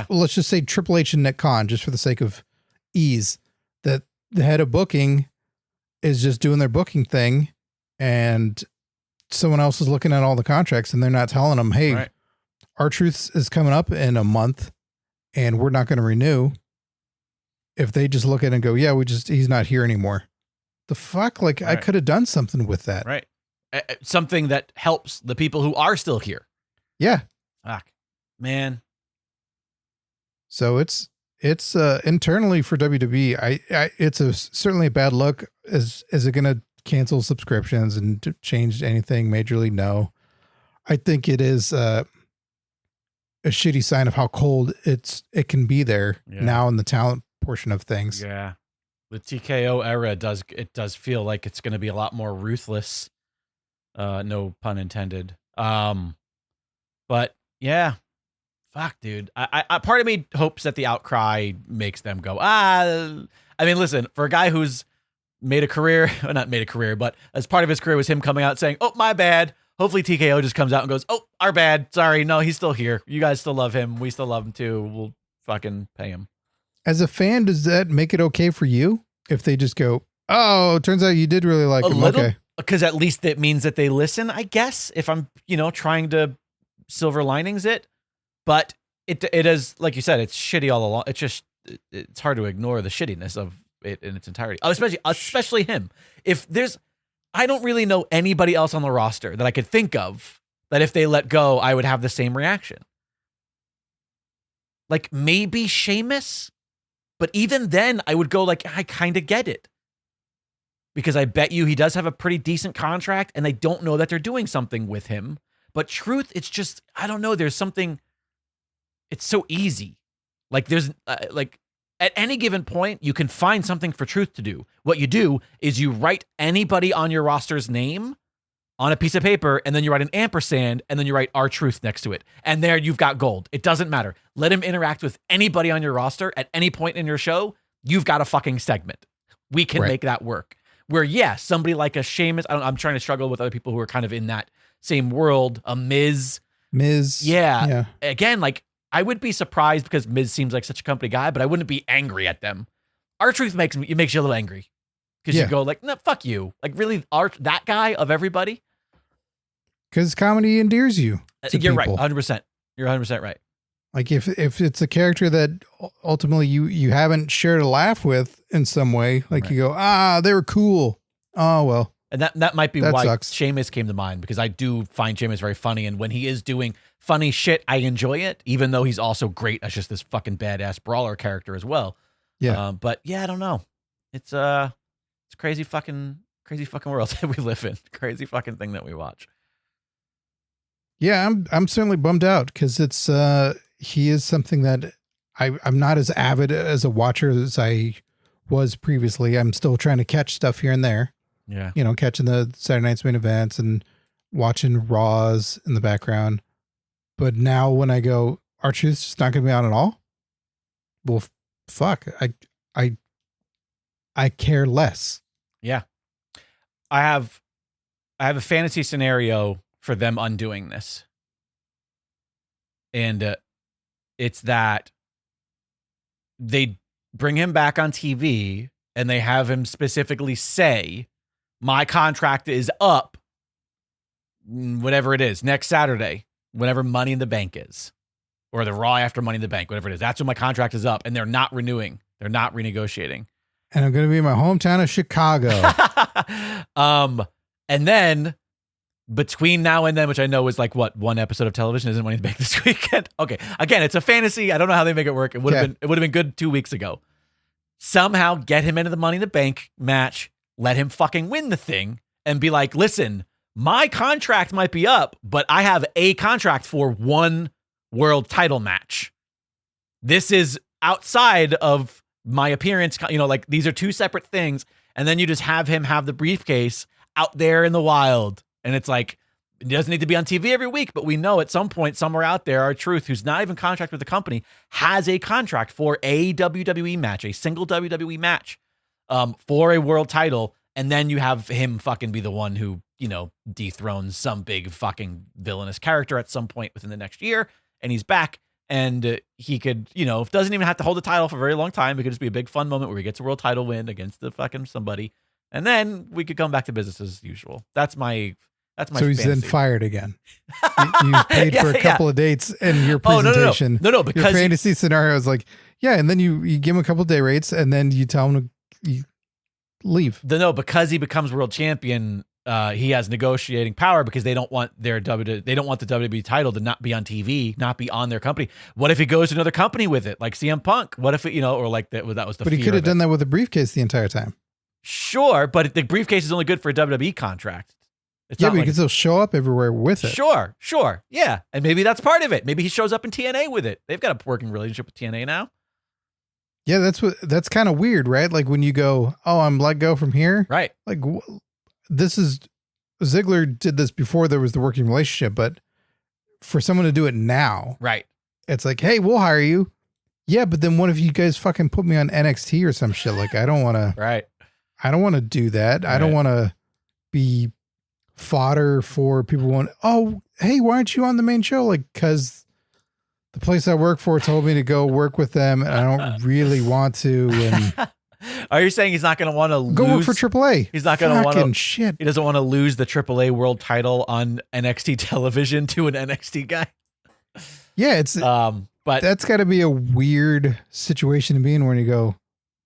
let's just say Triple H and Nick Khan, just for the sake of ease, that the head of booking is just doing their booking thing and someone else is looking at all the contracts and they're not telling them, hey, R-Truth is coming up in a month and we're not going to renew. If they just look at it and go, yeah, he's not here anymore. The fuck? Like I could have done something with that. Right. Something that helps the people who are still here. Yeah. Fuck, man. So it's internally for WWE. It's certainly a bad look. Is it going to cancel subscriptions and to change anything majorly? No, I think it is a shitty sign of how cold it can be there now in the talent portion of things. Yeah, the TKO era does feel like it's going to be a lot more ruthless. No pun intended. But yeah, fuck, dude. I part of me hopes that the outcry makes them go, I mean, listen, for a guy who's made a career, or not made a career, but as part of his career was him coming out saying, oh, my bad. Hopefully TKO just comes out and goes, oh, our bad. Sorry. No, he's still here. You guys still love him. We still love him too. We'll fucking pay him. As a fan, does that make it okay for you if they just go, oh, it turns out you did really like him? Okay. Because at least it means that they listen, I guess, if I'm, trying to silver linings it. But it is, like you said, it's shitty all along. It's just, it's hard to ignore the shittiness of it in its entirety. Especially him. I don't really know anybody else on the roster that I could think of that if they let go, I would have the same reaction. Like maybe Sheamus, but even then I would go like, I kind of get it. Because I bet you he does have a pretty decent contract and they don't know that they're doing something with him. But Truth, it's just, I don't know. There's something, it's so easy. Like there's at any given point, you can find something for Truth to do. What you do is you write anybody on your roster's name on a piece of paper, and then you write an ampersand, and then you write R-Truth next to it. And there you've got gold. It doesn't matter. Let him interact with anybody on your roster at any point in your show. You've got a fucking segment. We can make that work. Where, yeah, somebody like a Sheamus, I'm trying to struggle with other people who are kind of in that same world. A Miz. Yeah. Again, like, I would be surprised because Miz seems like such a company guy, but I wouldn't be angry at them. R-Truth makes you a little angry. Because you go like, no, fuck you. Like, really, that guy of everybody? Because comedy endears you. You're right, 100%. You're 100% right. Like, if it's a character that ultimately you haven't shared a laugh with in some way, like you go, they were cool. Oh, well. And that might be why sucks. Sheamus came to mind, because I do find Sheamus very funny. And when he is doing funny shit, I enjoy it, even though he's also great as just this fucking badass brawler character as well. Yeah. But yeah, I don't know. It's a crazy fucking world that we live in. Crazy fucking thing that we watch. Yeah, I'm certainly bummed out because it's he is something that I'm not as avid as a watcher as I was previously. I'm still trying to catch stuff here and there. Yeah. Catching the Saturday Night's Main Events and watching Raws in the background. But now when I go, R-Truth's just not going to be on at all? Well, fuck. I care less. Yeah. I have a fantasy scenario for them undoing this. And it's that they bring him back on TV and they have him specifically say, my contract is up, whatever it is, next Saturday, whenever Money in the Bank is, or the Raw after Money in the Bank, whatever it is. That's when my contract is up, and they're not renewing. They're not renegotiating. And I'm going to be in my hometown of Chicago. And then between now and then, which I know is like one episode of television isn't Money in the Bank this weekend. Okay, again, it's a fantasy. I don't know how they make it work. It would have been good 2 weeks ago. Somehow get him into the Money in the Bank match. Let him fucking win the thing and be like, listen, my contract might be up, but I have a contract for one world title match. This is outside of my appearance. Like these are two separate things. And then you just have him have the briefcase out there in the wild. And it's like, it doesn't need to be on TV every week, but we know at some point somewhere out there, R-Truth, who's not even contract with the company, has a contract for a WWE match, a single WWE match. For a world title, and then you have him fucking be the one who, dethrones some big fucking villainous character at some point within the next year, and he's back, and he could, doesn't even have to hold the title for a very long time. It could just be a big fun moment where he gets a world title win against the fucking somebody, and then we could come back to business as usual. That's my so he's fantasy. Then fired again. You paid for a couple of dates in your presentation. No, because your fantasy scenario is like, yeah, and then you give him a couple of day rates, and then you tell him to leave. No, because he becomes world champion, he has negotiating power because they don't want the WWE title to not be on TV, not be on their company. What if he goes to another company with it, like CM Punk? What if it, or like that was the. But he could have done that with a briefcase the entire time. Sure, but the briefcase is only good for a WWE contract. But he can still show up everywhere with it. Sure, yeah, and maybe that's part of it. Maybe he shows up in TNA with it. They've got a working relationship with TNA now. Yeah, that's kind of weird, right? Like when you go, oh, I'm let go from here. Right. Like this is Ziggler did this before there was the working relationship, but for someone to do it now, Right. it's like, hey, we'll hire you. Yeah, but then what if you guys fucking put me on NXT or some shit? Like, I don't want to. Right. I don't want to do that. Right. I don't want to be fodder for people want. Oh, hey, why aren't you on the main show? Like, because the place I work for told me to go work with them, and I don't really want to. And are you saying he's not going to want to lose? go work for AAA. He's not going to want to. Shit. He doesn't want to lose the AAA world title on NXT television to an NXT guy. Yeah, it's. But that's got to be a weird situation to be in when you go,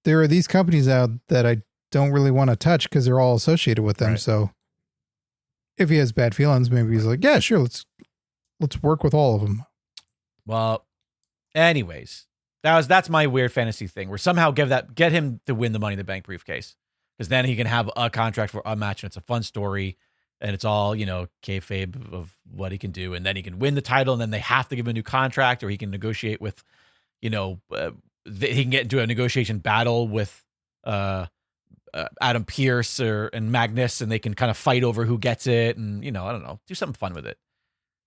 there are these companies out that I don't really want to touch because they're all associated with them. Right. So if he has bad feelings, maybe he's like, yeah, sure, let's work with all of them. Well, anyways, that's my weird fantasy thing where somehow get him to win the Money in the Bank briefcase, because then he can have a contract for a match and it's a fun story. And it's all, kayfabe of what he can do. And then he can win the title, and then they have to give him a new contract, or he can negotiate with, he can get into a negotiation battle with Adam Pearce and Magnus, and they can kind of fight over who gets it. And, I don't know, do something fun with it.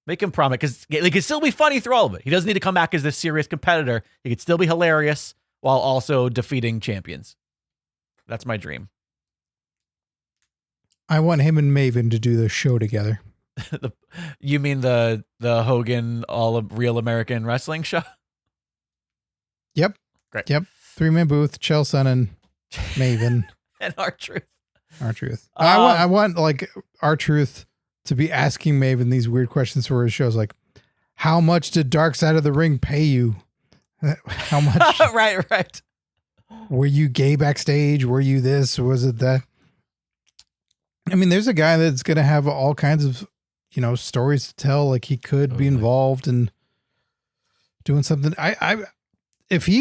Make him promise, because it can still be funny through all of it. He doesn't need to come back as this serious competitor. He could still be hilarious while also defeating champions. That's my dream. I want him and Maven to do the show together. You mean the Hogan Real American Wrestling show? Yep. Great. Yep. 3-man booth, Chael Sonnen, Maven. And R-Truth. R-Truth. I want like R-Truth to be asking Maven these weird questions for his shows, like, how much did Dark Side of the Ring pay you? How much? Right. Were you gay backstage? Were you this? Was it that? I mean, there's a guy that's going to have all kinds of, stories to tell. Like, he could be involved in doing something. If he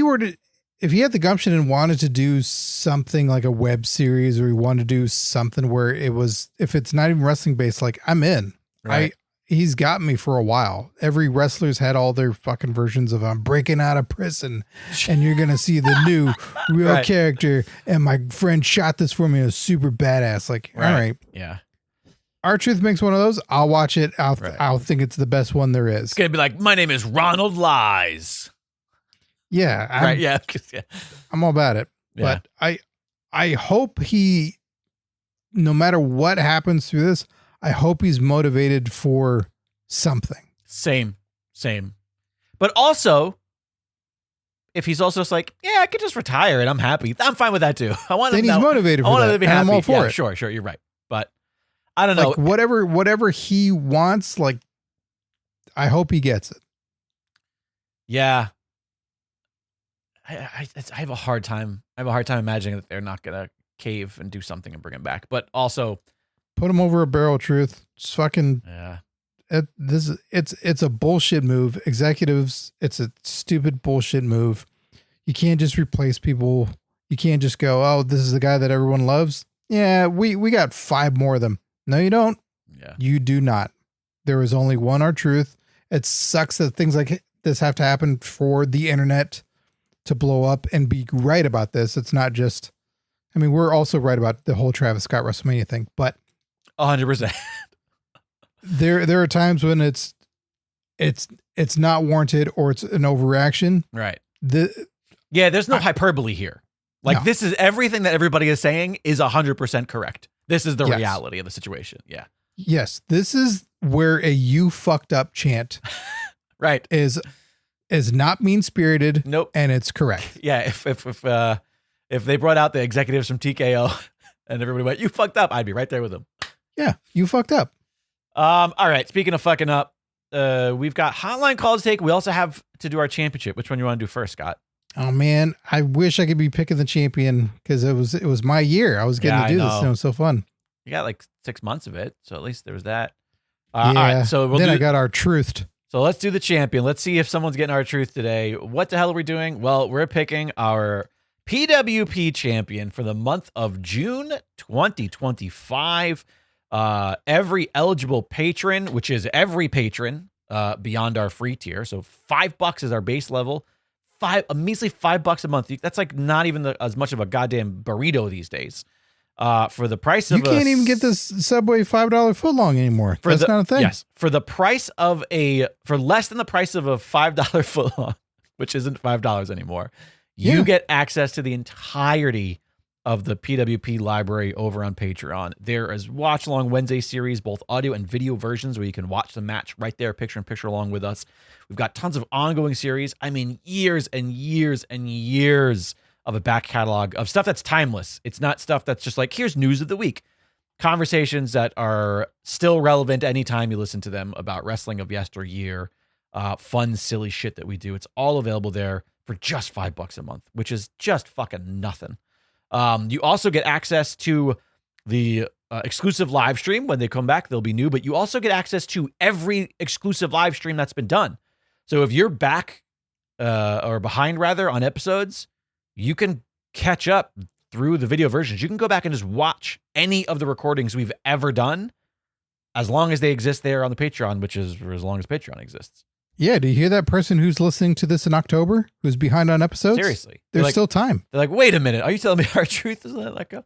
had the gumption and wanted to do something like a web series, or he wanted to do something where if it's not even wrestling based, like, I'm in. Right. He's got me for a while. Every wrestler's had all their fucking versions of I'm breaking out of prison, and you're going to see the new real character. And my friend shot this for me. It was super badass. Like, all right. Yeah. R-Truth makes one of those. I'll watch it. I'll think it's the best one there is. It's going to be like, my name is Ronald Lies. Yeah. I'm all about it. Yeah. But I hope no matter what happens through this, I hope he's motivated for something. Same. But also, if he's also just like, yeah, I could just retire and I'm happy, I'm fine with that too. Then he's motivated for that. Be happy. I'm all for it. Sure, you're right. But I don't know. Like, whatever he wants, like, I hope he gets it. Yeah. I have a hard time. Imagining that they're not gonna cave and do something and bring him back. But also, put him over a barrel of truth. Just fucking. Yeah. It's a bullshit move. Executives, it's a stupid bullshit move. You can't just replace people. You can't just go, oh, this is the guy that everyone loves. Yeah, we got 5 more of them. No, you don't. Yeah. You do not. There is only one R-Truth. It sucks that things like this have to happen for the internet to blow up and be right about this. It's not just, I mean, we're also right about the whole Travis Scott WrestleMania thing, but 100%. There are times when it's not warranted, or it's an overreaction. Right. There's no hyperbole here. Like, this is everything that everybody is saying is 100% correct. This is the reality of the situation. Yeah. Yes. This is where a "you fucked up" chant right is not mean-spirited. Nope. And it's correct. Yeah. If they brought out the executives from TKO and everybody went, "You fucked up," I'd be right there with them. Yeah. You fucked up. All right. Speaking of fucking up, we've got hotline calls to take. We also have to do our championship. Which one you want to do first, Scott? Oh man, I wish I could be picking the champion, because it was my year. I was getting to do this, and it was so fun. You got like 6 months of it, so at least there was that. Yeah. All right, so I got R-Truthed. So let's do the champion. Let's see if someone's getting R-Truth today. What the hell are we doing? Well, we're picking our PWP champion for the month of June 2025. Every eligible patron, which is every patron beyond our free tier, so $5 is our base level. A measly $5 a month. That's like not even as much of a goddamn burrito these days. For the price you of can't even get this Subway $5 footlong anymore. That's not a thing. Yes, for less than the price of a $5 footlong, which isn't $5 anymore, you get access to the entirety of the PWP library over on Patreon. There is Watch Along Wednesday series, both audio and video versions, where you can watch the match right there, picture in picture along with us. We've got tons of ongoing series. I mean, years and years and years of a back catalog of stuff that's timeless. It's not stuff that's just like, here's news of the week. Conversations that are still relevant anytime you listen to them about wrestling of yesteryear, fun, silly shit that we do. It's all available there for just $5 a month, which is just fucking nothing. You also get access to the exclusive live stream. When they come back, they'll be new, but you also get access to every exclusive live stream that's been done. So if you're back or behind rather on episodes, you can catch up through the video versions. You can go back and just watch any of the recordings we've ever done as long as they exist there on the Patreon, which is for as long as Patreon exists. Yeah, do you hear that person who's listening to this in October who's behind on episodes? Seriously. There's still time. They're like, wait a minute, are you telling me our truth is let that go?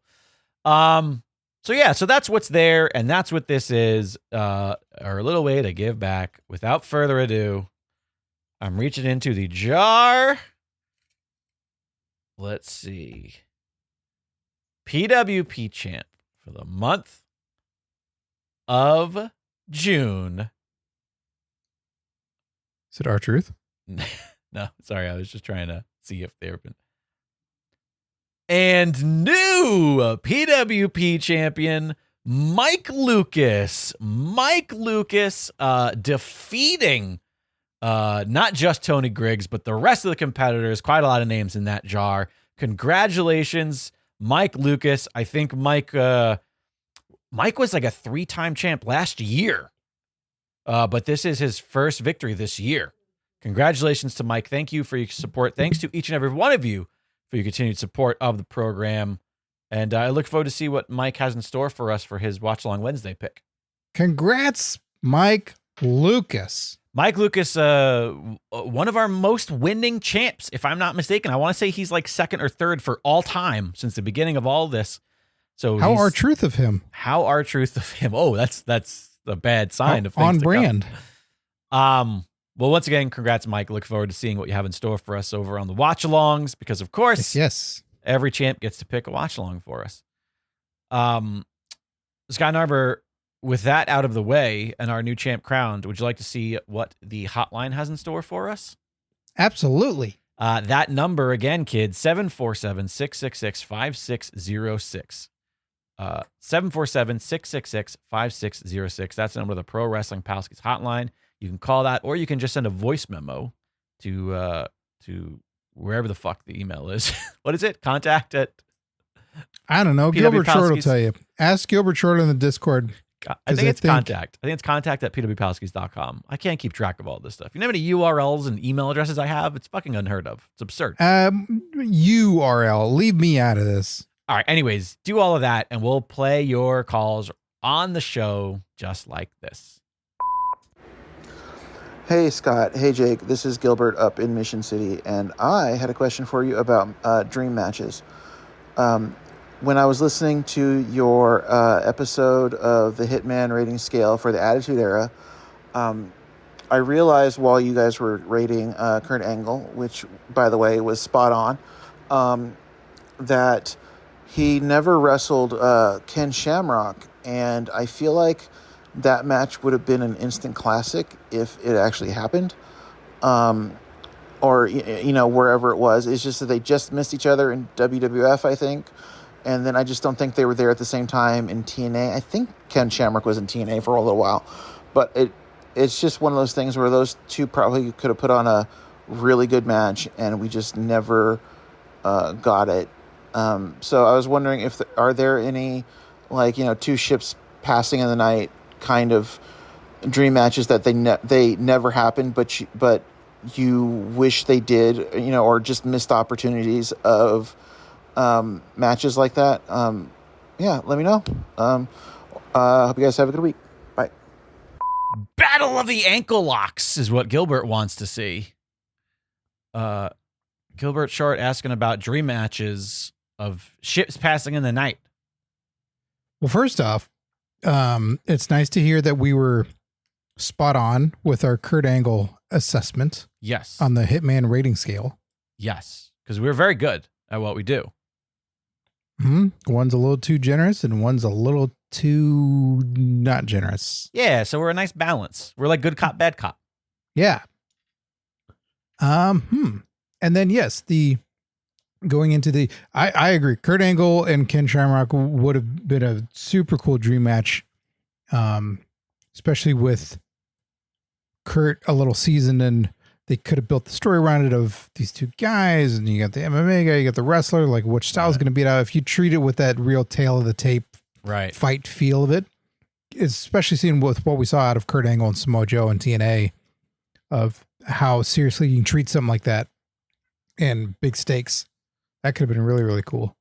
So that's what's there, and that's what this is, our little way to give back. Without further ado, I'm reaching into the jar. Let's see. PWP champ for the month of June. Is it R-Truth? No, sorry. I was just trying to see if they've been. And new PWP champion, Mike Lucas. Mike Lucas defeating not just Tony Griggs, but the rest of the competitors. Quite a lot of names in that jar. Congratulations, Mike Lucas. I think Mike was like a 3-time champ last year. But this is his first victory this year. Congratulations to Mike. Thank you for your support. Thanks to each and every one of you for your continued support of the program. And I look forward to see what Mike has in store for us for his Watch Along Wednesday pick. Congrats, Mike Lucas. Mike Lucas, one of our most winning champs, if I'm not mistaken. I want to say he's like second or third for all time since the beginning of all this. So how R-Truth of him? How R-Truth of him? Oh, that's a bad sign of things on brand. Well, once again, congrats, Mike. Look forward to seeing what you have in store for us over on the watch alongs, because of course, yes, every champ gets to pick a watch along for us. Scott Narber, with that out of the way and our new champ crowned, would you like to see what the hotline has in store for us? Absolutely. That number again, kids, 747-666-5606. 747-666-5606. That's the number of the Pro Wrestling Palskis hotline. You can call that, or you can just send a voice memo to wherever the fuck the email is. What is it? Contact at... I don't know. Gilbert Short will tell you. Ask Gilbert Short in the Discord. I think it's contact. I think it's contact at pwpalskis.com. I can't keep track of all this stuff. You know how many URLs and email addresses I have? It's fucking unheard of. It's absurd. URL. Leave me out of this. All right. Anyways, do all of that, and we'll play your calls on the show just like this. Hey, Scott. Hey, Jake. This is Gilbert up in Mission City, and I had a question for you about dream matches. When I was listening to your episode of the Hitman rating scale for the Attitude Era, I realized while you guys were rating Kurt Angle, which, by the way, was spot on, that he never wrestled Ken Shamrock, and I feel like that match would have been an instant classic if it actually happened, or wherever it was. It's just that they just missed each other in WWF, I think, and then I just don't think they were there at the same time in TNA. I think Ken Shamrock was in TNA for a little while, but it's just one of those things where those two probably could have put on a really good match, and we just never got it. So I was wondering are there any, two ships passing in the night kind of dream matches that they never happened, but you wish they did, or just missed opportunities of matches like that. Yeah, let me know. Hope you guys have a good week. Bye. Battle of the ankle locks is what Gilbert wants to see. Gilbert Short asking about dream matches of ships passing in the night. Well, first off, it's nice to hear that we were spot on with our Kurt Angle assessment Yes. on the Hitman rating scale. Yes. Because we're very good at what we do. One's a little too generous and one's a little too not generous. Yeah. So we're a nice balance. We're like good cop, bad cop. Yeah. And then, yes, going into the, I agree. Kurt Angle and Ken Shamrock would have been a super cool dream match. Especially with Kurt a little seasoned, and they could have built the story around it of these two guys, and you got the MMA guy, you got the wrestler, like which style is going to beat out. If you treat it with that real tail of the tape fight feel of it, especially seeing with what we saw out of Kurt Angle and Samoa Joe and TNA, of how seriously you can treat something like that and big stakes, that could have been really, really cool.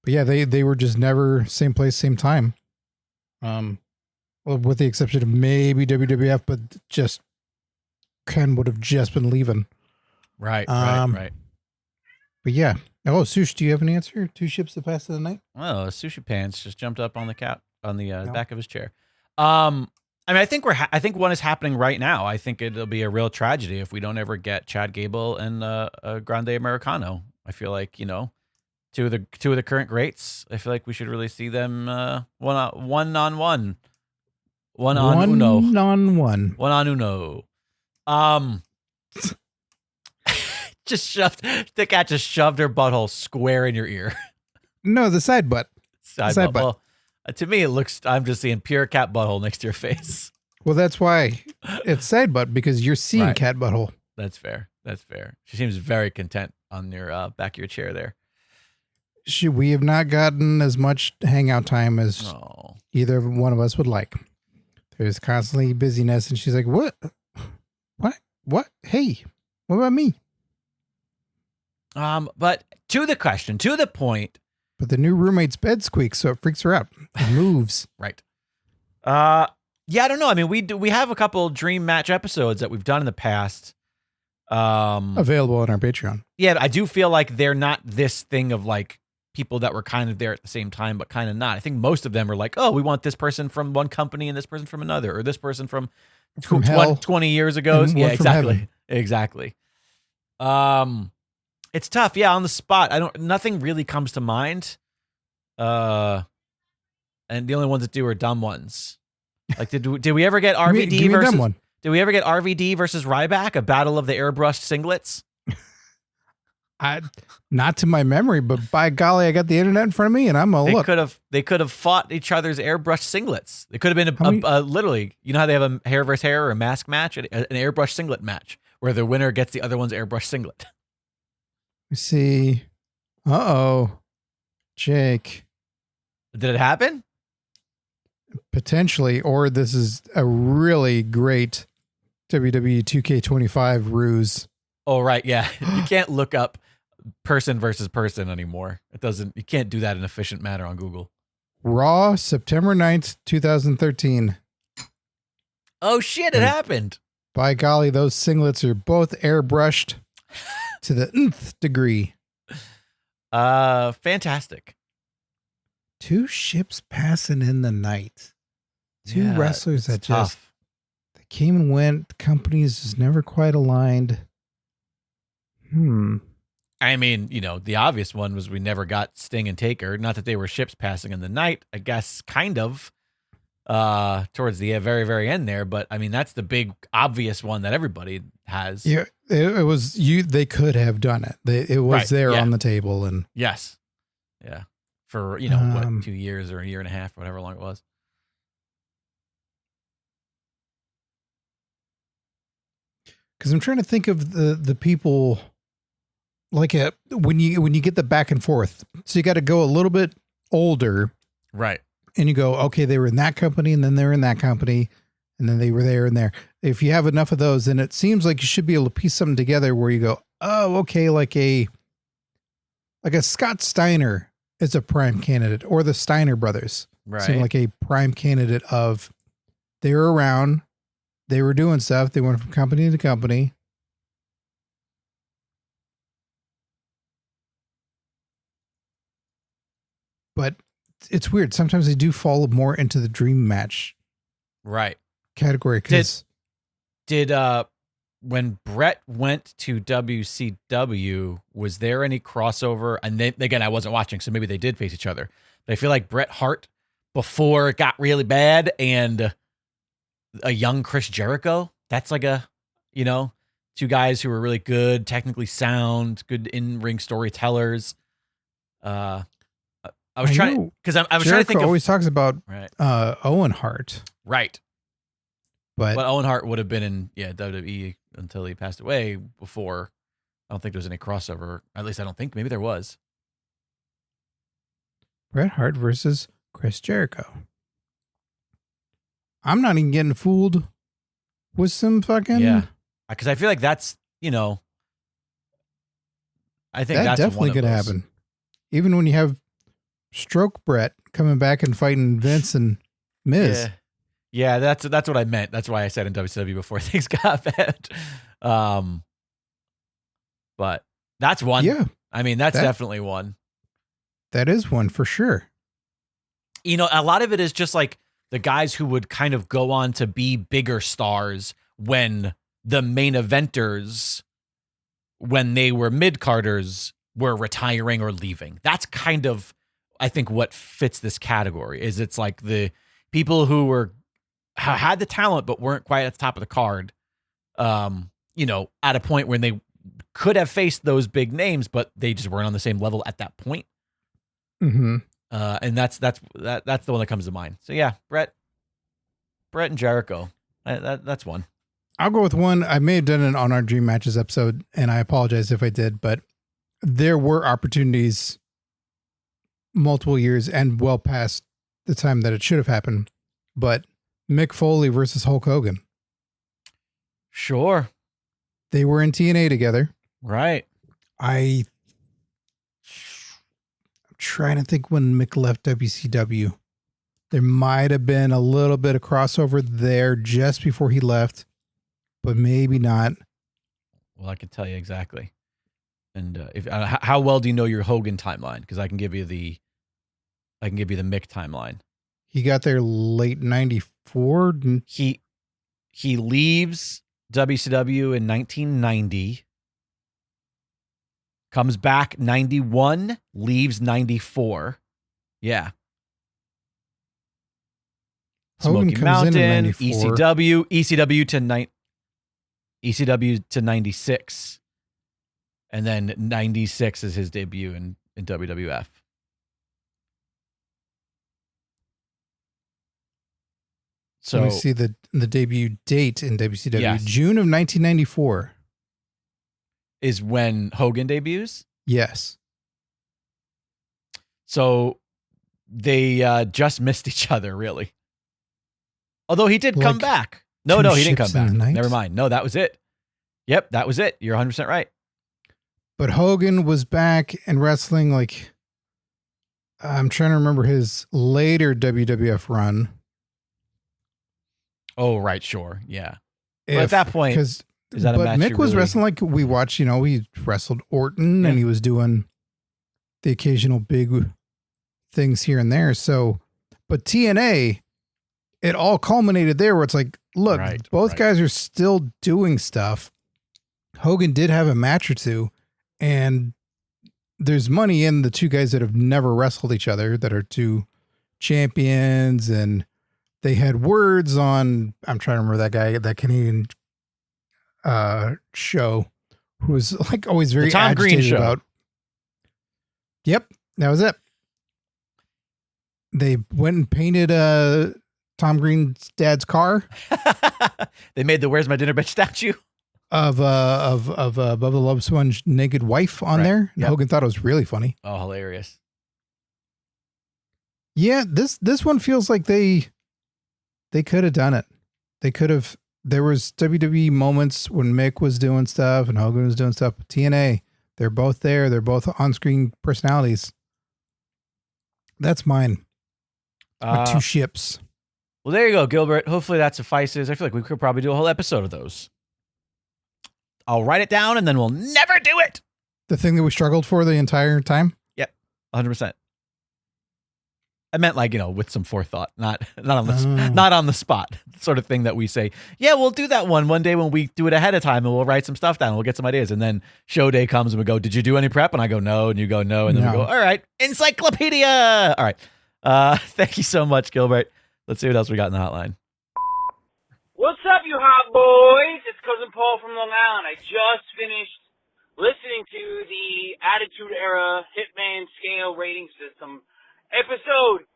But yeah, they were just never same place, same time. Well, with the exception of maybe WWF, but just Ken would have just been leaving. Right. But yeah. Oh, Sush, do you have an answer? 2 ships that passed in the night? Oh, Sushi Pants just jumped up on the back of his chair. I mean, I think I think one is happening right now. I think it'll be a real tragedy if we don't ever get Chad Gable and Grande Americano. I feel like, you know, two of the current greats. I feel like we should really see them one on one. One on uno. One on uno. The cat just shoved her butthole square in your ear. No, the side butt. Side butt. Well, to me, I'm just seeing pure cat butthole next to your face. Well, that's why it's side butt, because you're seeing cat butthole. That's fair. She seems very content on your back of your chair there. We have not gotten as much hangout time as either one of us would like. There's constantly busyness, and she's like, what? Hey, what about me? But to the question, to the point. But the new roommate's bed squeaks, so it freaks her out. It moves. Right. Yeah, I don't know. I mean, we have a couple dream match episodes that we've done in the past. Available on our Patreon. Yeah, I do feel like they're not this thing of like people that were kind of there at the same time, but kind of not. I think most of them are like, oh, we want this person from one company and this person from another, or this person from hell 20 years ago. Yeah, exactly. Exactly. It's tough. Yeah, on the spot. Nothing really comes to mind. And the only ones that do are dumb ones. Like, did we ever get RVD versus dumb one. Did we ever get RVD versus Ryback, a battle of the airbrushed singlets? Not to my memory, but by golly, I got the internet in front of me, and I'm gonna look. They could have fought each other's airbrushed singlets. They could have been literally, you know how they have a hair versus hair or a mask match, an airbrush singlet match where the winner gets the other one's airbrush singlet. We see. Jake. Did it happen? Potentially, or this is a really great WWE 2K25 ruse. Oh, right. Yeah. You can't look up person versus person anymore. You can't do that in an efficient manner on Google. Raw, September 9th, 2013. Oh, shit. It happened. By golly, those singlets are both airbrushed to the nth degree. Fantastic. 2 ships passing in the night. 2 wrestlers that just they came and went. Companies just never quite aligned. I mean, you know, the obvious one was we never got Sting and Taker. Not that they were ships passing in the night, I guess, kind of, towards the very, very end there. But I mean, that's the big obvious one that everybody has. Yeah, it was they could have done it. It was on the table, and yes, yeah, for 2 years or a year and a half, or whatever long it was. Because I'm trying to think of the people. Like when you get the back and forth, so you got to go a little bit older, right? And you go, okay, they were in that company, and then they're in that company, and then they were there and there. If you have enough of those, then it seems like you should be able to piece something together where you go, oh, okay, like a Scott Steiner is a prime candidate, or the Steiner brothers seem like a prime candidate of they were around, they were doing stuff, they went from company to company. But it's weird. Sometimes they do fall more into the dream match Right. category. Did when Brett went to WCW, was there any crossover? And then again, I wasn't watching, so maybe they did face each other. But I feel like Bret Hart, before it got really bad, and a young Chris Jericho, that's like two guys who were really good, technically sound, good in-ring storytellers. I was trying to think of, always talks about right. Owen Hart. Right. But Owen Hart would have been in WWE until he passed away. Before, I don't think there was any crossover. At least I don't think. Maybe there was. Bret Hart versus Chris Jericho. I'm not even getting fooled with some fucking... Yeah. Because I feel like that's, I think that's definitely going to happen. Even when you have Stroke Brett coming back and fighting Vince and Miz. Yeah, that's what I meant. That's why I said in WCW before things got bad. But that's one. Yeah. I mean, that's definitely one. That is one for sure. A lot of it is just like the guys who would kind of go on to be bigger stars when the main eventers, when they were mid-carders, were retiring or leaving. That's kind of, I think, what fits this category. Is it's like the people who had the talent but weren't quite at the top of the card, at a point when they could have faced those big names, but they just weren't on the same level at that point. Mm-hmm. And that's the one that comes to mind. So yeah, Brett and Jericho, that's one. I'll go with one. I may have done it on our Dream Matches episode, and I apologize if I did, but there were opportunities multiple years and well past the time that it should have happened. But Mick Foley versus Hulk Hogan. Sure. They were in TNA together. Right. I'm trying to think when Mick left WCW. There might have been a little bit of crossover there just before he left, but maybe not. Well, I can tell you exactly. And how well do you know your Hogan timeline? Because I can give you the Mick timeline. He got there late 94. He leaves WCW in 1990. Comes back 91, leaves 94. Yeah. Hogan Smoky comes Mountain, in 94. ECW to 96. And then 96 is his debut in WWF. So let me see the debut date in WCW. Yes. June of 1994. Is when Hogan debuts. Yes. So they just missed each other, really. Although he did come back. No, he didn't come back. Never mind. No, that was it. Yep, that was it. You're 100% right. But Hogan was back and wrestling like, I'm trying to remember his later WWF run. Oh, right. Sure. Yeah. But at that point, is that a match? Mick was wrestling like we watched, he wrestled Orton and he was doing the occasional big things here and there. So, but TNA, it all culminated there where it's like, look, both guys are still doing stuff. Hogan did have a match or two, and there's money in the two guys that have never wrestled each other that are two champions, and they had words on, I'm trying to remember that guy, that Canadian show, who was like always very Tom agitated Green show. about. Yep, that was it. They went and painted Tom Green's dad's car. They made the "Where's My Dinner Bitch" statue of Bubba the Love Sponge naked wife on there. And Hogan thought it was really funny. Oh, hilarious. Yeah, this one feels like they could have done it. They could have. There was WWE moments when Mick was doing stuff and Hogan was doing stuff. TNA, they're both there. They're both on-screen personalities. That's mine. My two ships. Well, there you go, Gilbert. Hopefully that suffices. I feel like we could probably do a whole episode of those. I'll write it down and then we'll never do it. The thing that we struggled for the entire time? Yep, 100%. I meant like, with some forethought, not on the spot sort of thing that we say, yeah, we'll do that one day when we do it ahead of time and we'll write some stuff down. We'll get some ideas. And then show day comes and we go, did you do any prep? And I go, no. And you go, no. And then we go, all right, encyclopedia. All right. Thank you so much, Gilbert. Let's see what else we got in the hotline. What's up, you hot boys? It's Cousin Paul from Long Island. I just finished listening to the Attitude Era Hitman Scale Rating System episode.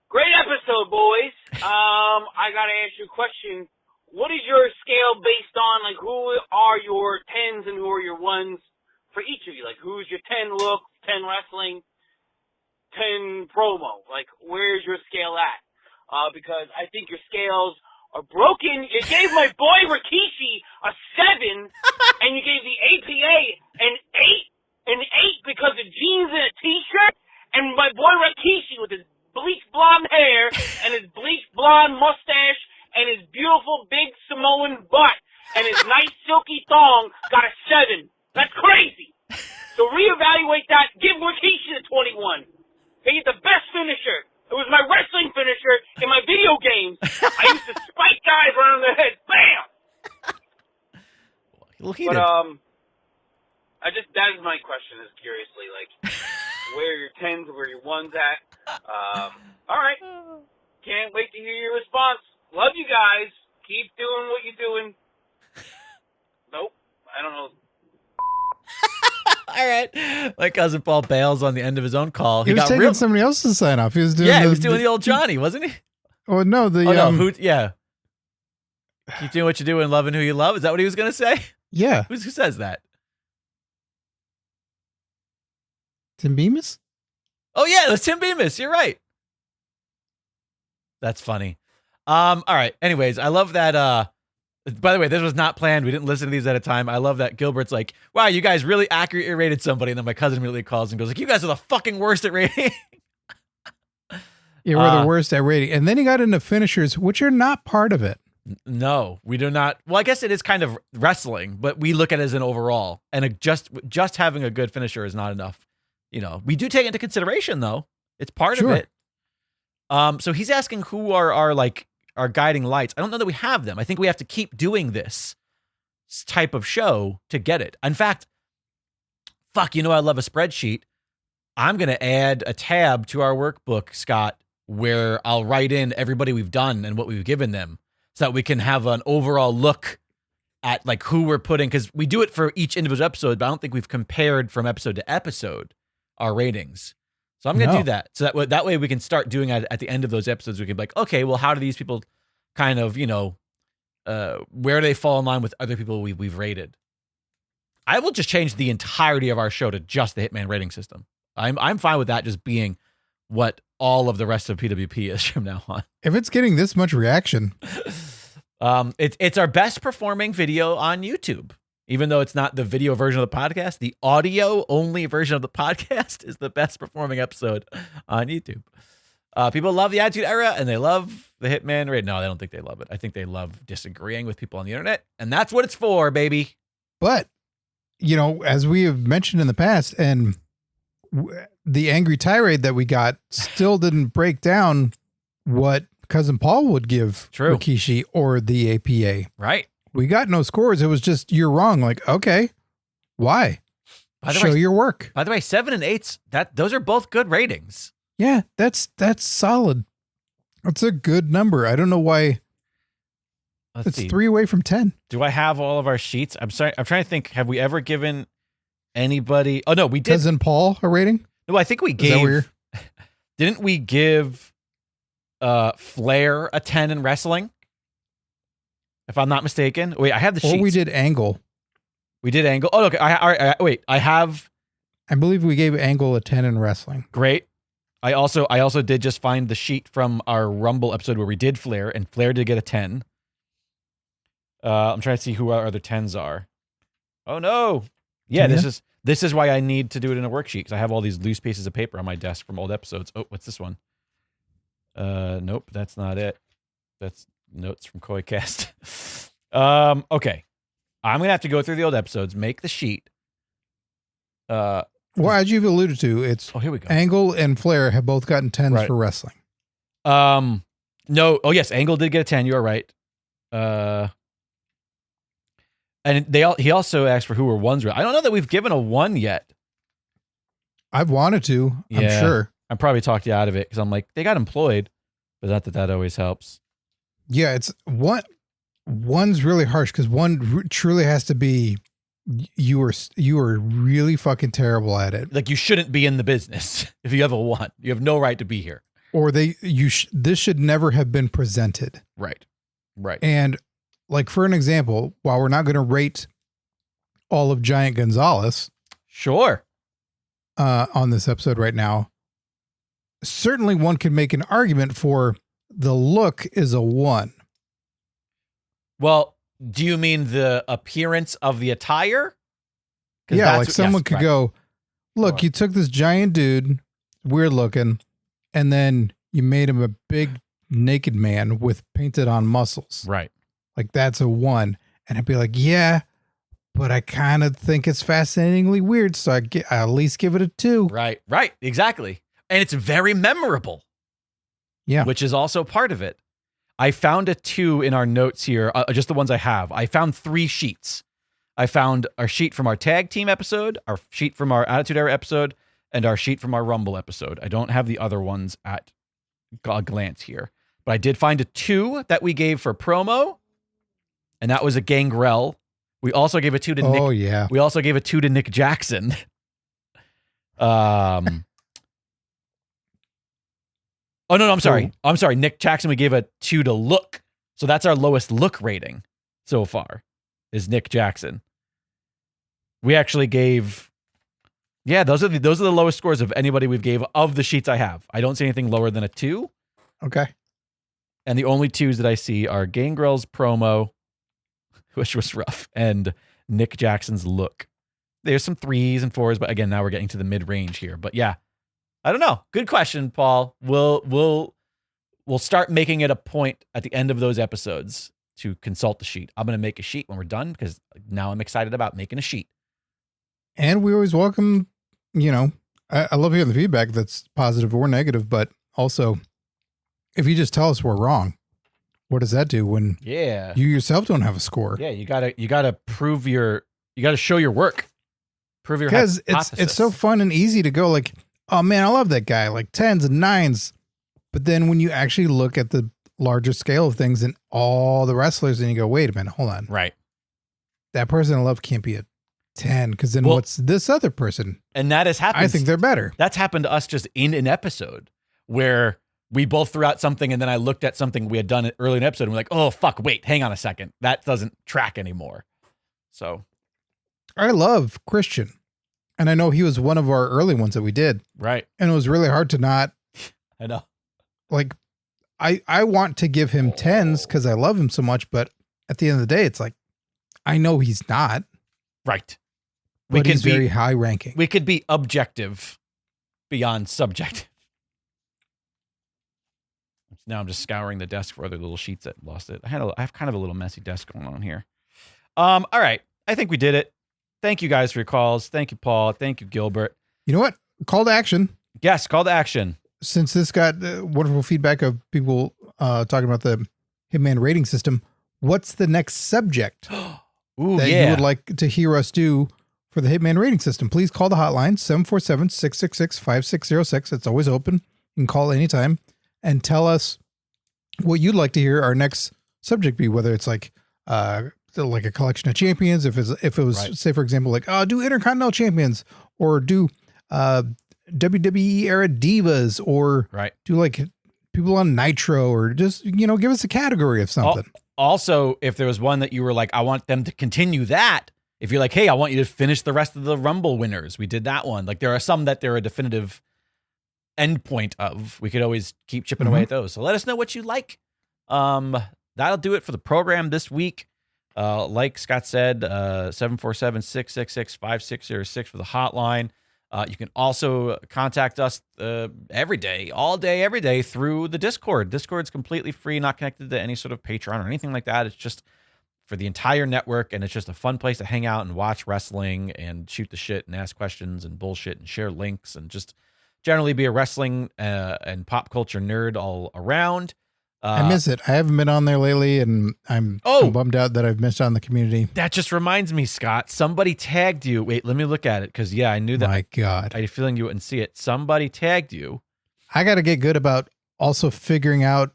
Great episode, boys. I gotta ask you a question. What is your scale based on? Like, who are your 10s and who are your 1s for each of you? Like, who's your 10 look, 10 wrestling, 10 promo? Like, where's your scale at? Because I think your scales are broken. You gave my boy Rikishi a 7, and you gave the APA an 8 because of jeans and a t-shirt, and my boy Rikishi with his bleached blonde hair and his bleached blonde mustache and his beautiful big Samoan butt and his nice silky thong got a 7. That's crazy. So reevaluate that. Give Rikishi a 21. He get the best finisher. It was my wrestling finisher in my video games. I used to spike guys around the head. Bam! But, that is my question, is curiously, like, where are your 10s, where are your 1s at? All right. Can't wait to hear your response. Love you guys. Keep doing what you're doing. Nope. I don't know. All right. My cousin Paul bails on the end of his own call. He was taking somebody else to sign off. He was doing he was doing the old Johnny, wasn't he? Oh, no. Keep doing what you do and loving who you love. Is that what he was going to say? Yeah. Who says that? Tim Bemis? Oh, yeah. That's Tim Bemis. You're right. That's funny. All right. Anyways, I love that. By the way, this was not planned. We didn't listen to these at a time. I love that Gilbert's like, wow, you guys really accurately rated somebody. And then my cousin immediately calls and goes like, you guys are the fucking worst at rating. Yeah, we're the worst at rating. And then he got into finishers, which are not part of it. No, we do not. Well, I guess it is kind of wrestling, but we look at it as an overall. And just having a good finisher is not enough. We do take it into consideration, though. It's part of it. So he's asking who are our guiding lights. I don't know that we have them. I think we have to keep doing this type of show to get it. In fact, I love a spreadsheet. I'm going to add a tab to our workbook, Scott, where I'll write in everybody we've done and what we've given them so that we can have an overall look at like who we're putting, because we do it for each individual episode, but I don't think we've compared from episode to episode our ratings. So I'm going to do that. So that way we can start doing it at the end of those episodes. We can be like, okay, well, how do these people kind of, where do they fall in line with other people we've rated? I will just change the entirety of our show to just the Hitman rating system. I'm fine with that just being what all of the rest of PWP is from now on. If it's getting this much reaction. It's our best performing video on YouTube. Even though it's not the video version of the podcast, the audio only version of the podcast is the best performing episode on YouTube. People love the Attitude Era and they love the Hitman rating. No, I don't think they love it. I think they love disagreeing with people on the internet, and that's what it's for, baby. But, as we have mentioned in the past, and the angry tirade that we got still didn't break down what Cousin Paul would give Rikishi or the APA. Right. We got no scores. It was just, you're wrong. Like, okay, why? Show your work. By the way, 7 and 8s, those are both good ratings. Yeah, that's solid. That's a good number. I don't know why. It's 3 away from 10. Do I have all of our sheets? I'm sorry. I'm trying to think. Have we ever given anybody? Oh, no, we did. Cousin Paul a rating? No, I think we gave. Didn't we give Flair a 10 in wrestling? If I'm not mistaken. Wait, I have the sheets. Or we did Angle. We did Angle. Oh, okay. Wait, I have. I believe we gave Angle a 10 in wrestling. Great. I also did just find the sheet from our Rumble episode where we did Flair, and Flair did get a 10. I'm trying to see who our other 10s are. Oh no. Yeah, this is why I need to do it in a worksheet, because I have all these loose pieces of paper on my desk from old episodes. Oh, what's this one? Nope, that's not it. That's notes from Koicast. Okay. I'm going to have to go through the old episodes, make the sheet. Well, as you've alluded to, it's Oh, here we go. Angle and Flair have both gotten 10s Right. for wrestling. No. Oh, yes. Angle did get a 10. You are right. And he also asked for who were ones. I don't know that we've given a 1 yet. I've wanted to, I'm Yeah. sure. I probably talked you out of it because I'm like, they got employed, but not that always helps. Yeah, it's one's really harsh because one truly has to be you are really fucking terrible at it, Like, you shouldn't be in the business if you have a 1. You have no right to be here. or this should never have been presented. Right. And like, for an example, while we're not going to rate all of Giant Gonzalez Sure. on this episode right now, certainly one could make an argument for the look is a 1. Well, do you mean the appearance of the attire? 'Cause Yeah, that's like what- someone yes, could right. go, look, Sure. you took this giant dude, weird looking, and then you made him a big naked man with painted on muscles. Right. Like, that's a 1. And I'd be like, yeah, but I kind of think it's fascinatingly weird. So I at least give it a 2. Right. Exactly. And it's very memorable. Yeah. Which is also part of it. I found a 2 in our notes here, just the ones I have. I found 3 sheets. I found our sheet from our tag team episode, our sheet from our Attitude Era episode, and our sheet from our Rumble episode. I don't have the other ones at a glance here, but I did find a 2 that we gave for promo, and that was a Gangrel. We also gave a 2 to Nick. Oh, yeah. We also gave a 2 to Nick Jackson. Oh, no, I'm sorry. I'm sorry. Nick Jackson, we gave a 2 to look. So that's our lowest look rating so far, is Nick Jackson. We actually gave, yeah, those are the lowest scores of anybody we've gave of the sheets I have. I don't see anything lower than a 2. Okay. And the only 2s that I see are Gangrel's promo, which was rough, and Nick Jackson's look. There's some 3s and 4s, but again, now we're getting to the mid-range here. But yeah, I don't know. Good question, Paul. We'll start making it a point at the end of those episodes to consult the sheet. I'm going to make a sheet when we're done because now I'm excited about making a sheet. And we always welcome, I love hearing the feedback that's positive or negative, but also if you just tell us we're wrong, what does that do when Yeah. you yourself don't have a score? Yeah, you gotta prove you gotta show your work. Prove your Because hypothesis. it's so fun and easy to go like, oh man, I love that guy, like 10s and 9s. But then when you actually look at the larger scale of things and all the wrestlers, and you go, wait a minute, hold on. Right. That person I love can't be a 10 because then Well, what's this other person? And that has happened. I think they're better. That's happened to us just in an episode where we both threw out something and then I looked at something we had done early in the episode and we're like, oh, fuck, wait, hang on a second. That doesn't track anymore. So, I love Christian. And I know he was one of our early ones that we did. right. And it was really hard to not, I know. like, I want to give him 10s because I love him so much. But at the end of the day, it's like, I know he's not. Right. But he's very high ranking. We could be objective beyond subjective. Now I'm just scouring the desk for other little sheets that lost it. I have kind of a little messy desk going on here. All right. I think we did it. Thank you guys for your calls. Thank you, Paul. Thank you, Gilbert. You know what? Call to action. Yes, call to action. Since this got wonderful feedback of people talking about the Hitman rating system, what's the next subject Ooh, that you would like to hear us do for the Hitman rating system? Please call the hotline, 747-666-5606. It's always open. You can call anytime and tell us what you'd like to hear our next subject be, whether it's like a collection of champions. If it was Right. say, for example, like, do Intercontinental champions, or do WWE era divas, or Right. do like people on Nitro, or just, give us a category of something. Also, if there was one that you were like, I want them to continue that. If you're like, hey, I want you to finish the rest of the Rumble winners. We did that one. Like, there are some that they're a definitive endpoint of. We could always keep chipping away at those. So let us know what you like. That'll do it for the program this week. Like Scott said, 747-666-5606 for the hotline. You can also contact us every day, all day, every day through the Discord. Discord's completely free, not connected to any sort of Patreon or anything like that. It's just for the entire network, and it's just a fun place to hang out and watch wrestling and shoot the shit and ask questions and bullshit and share links and just generally be a wrestling and pop culture nerd all around. I miss it. I haven't been on there lately, and I'm bummed out that I've missed out on the community. That just reminds me, Scott. Somebody tagged you. Wait, let me look at it, because, yeah, I knew that. My God. I had a feeling you wouldn't see it. Somebody tagged you. I got to get good about also figuring out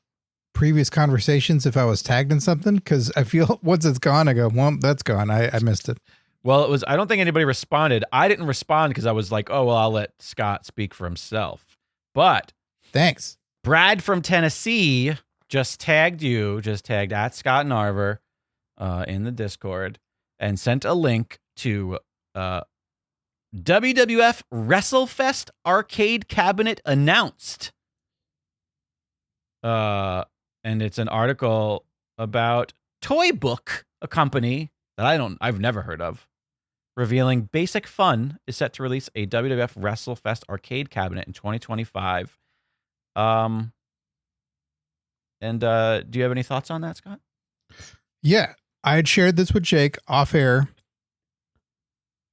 previous conversations if I was tagged in something, because I feel once it's gone, I go, well, that's gone. I missed it. Well, I don't think anybody responded. I didn't respond because I was like, oh, well, I'll let Scott speak for himself. But thanks. Brad from Tennessee just tagged at Scott Narver in the Discord and sent a link to WWF WrestleFest arcade cabinet announced. And it's an article about Toy Book, a company that I've never heard of, revealing Basic Fun is set to release a WWF WrestleFest arcade cabinet in 2025. And do you have any thoughts on that, Scott? Yeah, I had shared this with Jake off air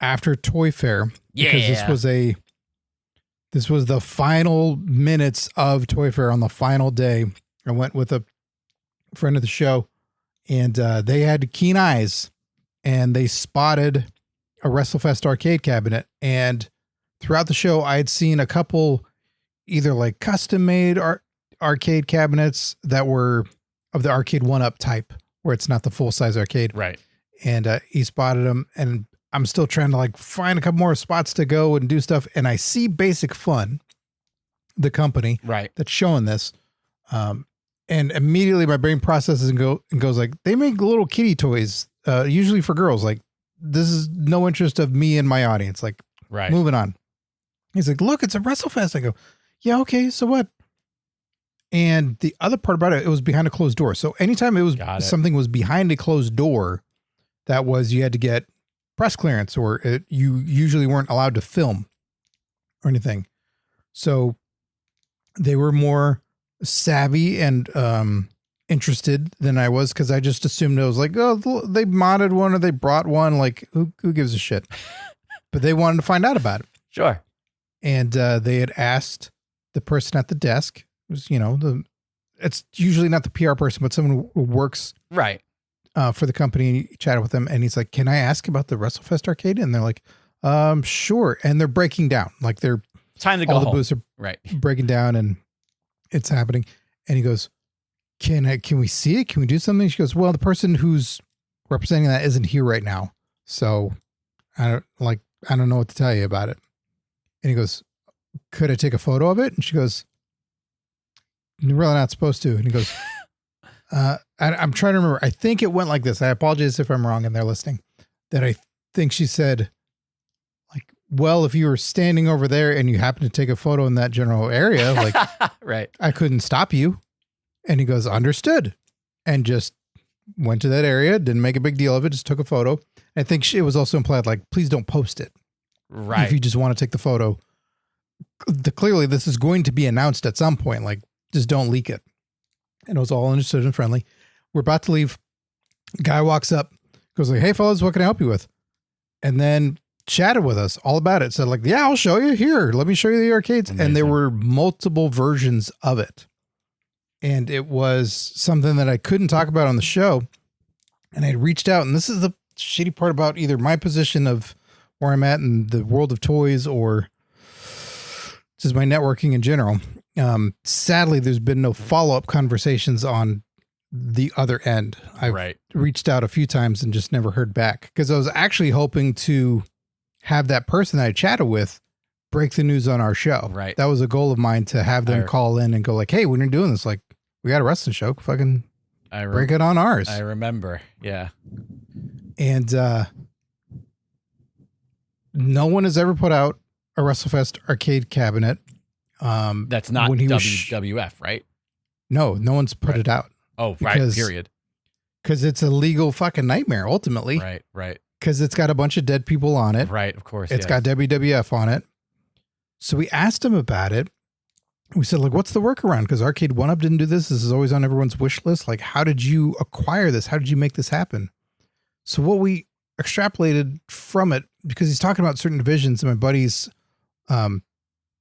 after Toy Fair. Yeah. Because this was the final minutes of Toy Fair on the final day. I went with a friend of the show, and they had keen eyes, and they spotted a WrestleFest arcade cabinet. And throughout the show, I had seen a couple either like custom made arcade cabinets that were of the arcade 1-up type, where it's not the full size arcade. Right. And he spotted them, and I'm still trying to like find a couple more spots to go and do stuff. And I see Basic Fun, the company that's showing this. And immediately my brain processes and goes like, they make little kitty toys, usually for girls. Like, this is no interest of me and my audience. Like, moving on. He's like, look, it's a WrestleFest. I go, yeah, okay. So what? And the other part about it was behind a closed door. So anytime something was behind a closed door, that was, you had to get press clearance, or you usually weren't allowed to film or anything. So they were more savvy and interested than I was, because I just assumed it was like, oh, they modded one or they brought one. Like, who gives a shit? But they wanted to find out about it. Sure. And they had asked the person at the desk, was, it's usually not the PR person, but someone who works for the company, and you chatted with them, and he's like, can I ask about the WrestleFest arcade? And they're like, sure. And they're breaking down, like time to go all home. the booths are breaking down, and it's happening. And he goes, can we see it? Can we do something? She goes, well, the person who's representing that isn't here right now. So I don't know what to tell you about it. And he goes, could I take a photo of it? And she goes, you're really not supposed to. And he goes, I'm trying to remember. I think it went like this. I apologize if I'm wrong and they're listening. That I think she said, like, well, if you were standing over there and you happen to take a photo in that general area, like, I couldn't stop you. And he goes, understood. And just went to that area, didn't make a big deal of it, just took a photo. I think it was also implied, like, please don't post it. Right. If you just want to take the photo. Clearly, this is going to be announced at some point. Like, just don't leak it. And it was all understood and friendly. We're about to leave. Guy walks up, goes like, hey, fellas, what can I help you with? And then chatted with us all about it. Said like, yeah, I'll show you here. Let me show you the arcades. Amazing. And there were multiple versions of it. And it was something that I couldn't talk about on the show. And I reached out, and this is the shitty part about either my position of where I'm at in the world of toys or just my networking in general. Sadly, there's been no follow-up conversations on the other end. I've reached out a few times and just never heard back, because I was actually hoping to have that person that I chatted with break the news on our show. Right. That was a goal of mine, to have them call in and go like, hey, when you're doing this, like, we got a wrestling show, fucking break it on ours. I remember. Yeah. And no one has ever put out a WrestleFest arcade cabinet. That's not WWF, right? No one's put it out. Oh, right. Period. Because it's a legal fucking nightmare, ultimately. Right. Because it's got a bunch of dead people on it. Right, of course. It's got WWF on it. So we asked him about it. We said, like, what's the workaround? Because Arcade 1-Up didn't do this. This is always on everyone's wish list. Like, how did you acquire this? How did you make this happen? So what we extrapolated from it, because he's talking about certain divisions, and my buddy's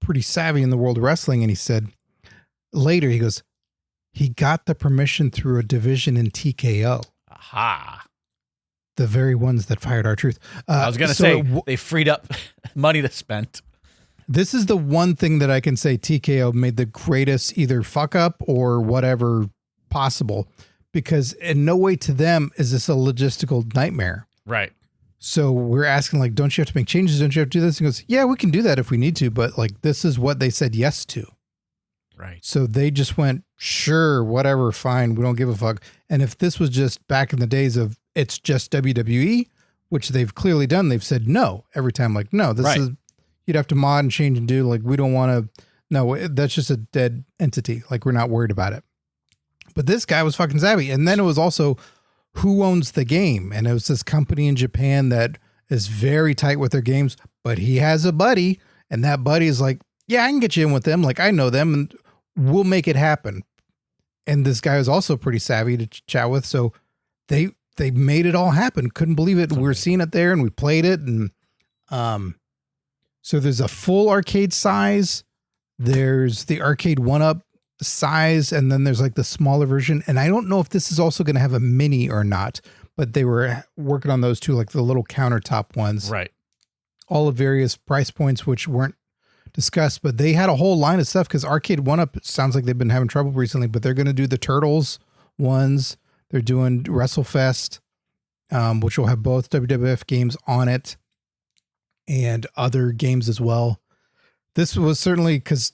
pretty savvy in the world of wrestling, and he said later, he goes, he got the permission through a division in TKO. Aha. The very ones that fired R-Truth. I was going to say, they freed up money to spend. This is the one thing that I can say TKO made the greatest either fuck up or whatever possible, because in no way to them is this a logistical nightmare. Right. So we're asking, like, don't you have to make changes? Don't you have to do this? He goes, yeah, we can do that if we need to, but like, this is what they said yes to. Right. So they just went, sure, whatever, fine. We don't give a fuck. And if this was just back in the days of it's just WWE, which they've clearly done, they've said no every time. Like, no, this Right. is, you'd have to mod and change and do, like, we don't want to, no, that's just a dead entity. Like, we're not worried about it. But this guy was fucking savvy. And then it was also who owns the game. And it was this company in Japan that is very tight with their games, but he has a buddy, and that buddy is like, yeah, I can get you in with them. Like, I know them and we'll make it happen. And this guy was also pretty savvy to chat with. So they made it all happen. Couldn't believe it. We were seeing it there and we played it. And, so there's a full arcade size. There's the arcade 1-up size. And then there's like the smaller version. And I don't know if this is also going to have a mini or not, but they were working on those too, like the little countertop ones. Right. All of various price points, which weren't discussed, but they had a whole line of stuff because arcade 1-up sounds like they've been having trouble recently, but they're going to do the Turtles ones. They're doing WrestleFest, which will have both WWF games on it and other games as well. This was certainly, because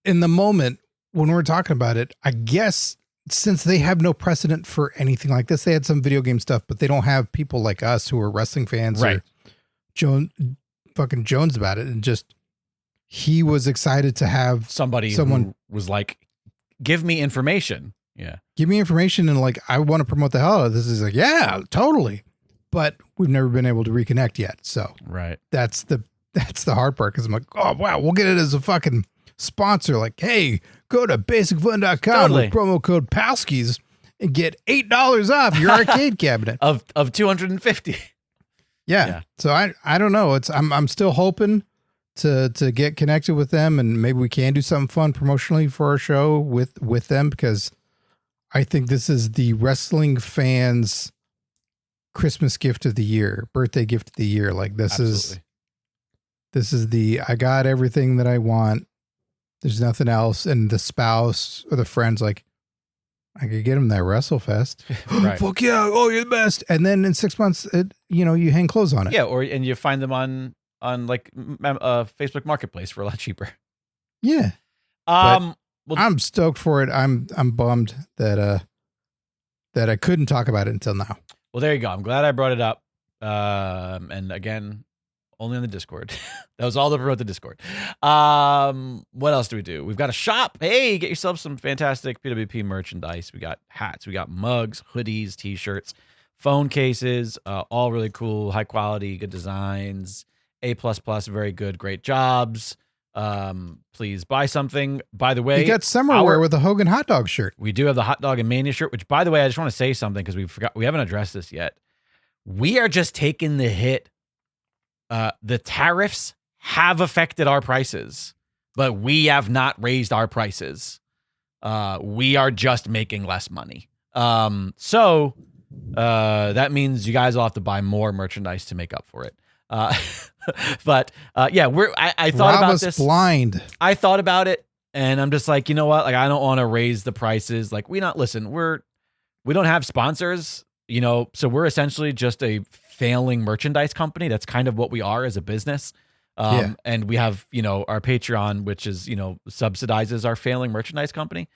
in the moment when we were talking about it, I guess since they have no precedent for anything like this, they had some video game stuff, but they don't have people like us who are wrestling fans Right. or fucking Jones about it. And just, he was excited to have someone who was like, give me information. Yeah. Give me information. And like, I want to promote the hell out of this. Is like, yeah, totally. But we've never been able to reconnect yet. So Right. that's the hard part. Cause I'm like, oh wow, we'll get it as a fucking sponsor. Like, hey, go to basicfun.com Totally. with promo code Palskis and get $8 off your arcade cabinet Of 250. Yeah. So I don't know. I'm still hoping to get connected with them, and maybe we can do something fun promotionally for our show with them, because I think this is the wrestling fans' Christmas gift of the year, birthday gift of the year. Like, this Absolutely. is the, I got everything that I want. There's nothing else. And the spouse or the friends, like, I could get them that WrestleFest. Right. Fuck yeah. Oh, you're the best. And then in 6 months, you hang clothes on it. Yeah. And you find them on like Facebook Marketplace for a lot cheaper. Yeah. Well, I'm stoked for it. I'm bummed that I couldn't talk about it until now. well, there you go. I'm glad I brought it up. And again, only on the Discord. That was all to promote the Discord. What else do we do? We've got a shop. Hey, get yourself some fantastic PWP merchandise. We got hats, we got mugs, hoodies, t-shirts, phone cases, all really cool, high quality, good designs, A++, very good, great jobs. Please buy something. By the way, You got summerwear with a Hogan hot dog shirt. we do have the Hot Dog and Mania shirt, which, by the way, I just want to say something because we haven't addressed this yet. We are just taking the hit. The tariffs have affected our prices, but we have not raised our prices. We are just making less money. So that means you guys will have to buy more merchandise to make up for it. But yeah, I thought about this. Blind. I thought about it, and I'm just like, you know what? Like, I don't want to raise the prices. Like, we don't have sponsors, so we're essentially just a failing merchandise company. That's kind of what we are as a business. And we have, our Patreon, which is, subsidizes our failing merchandise company.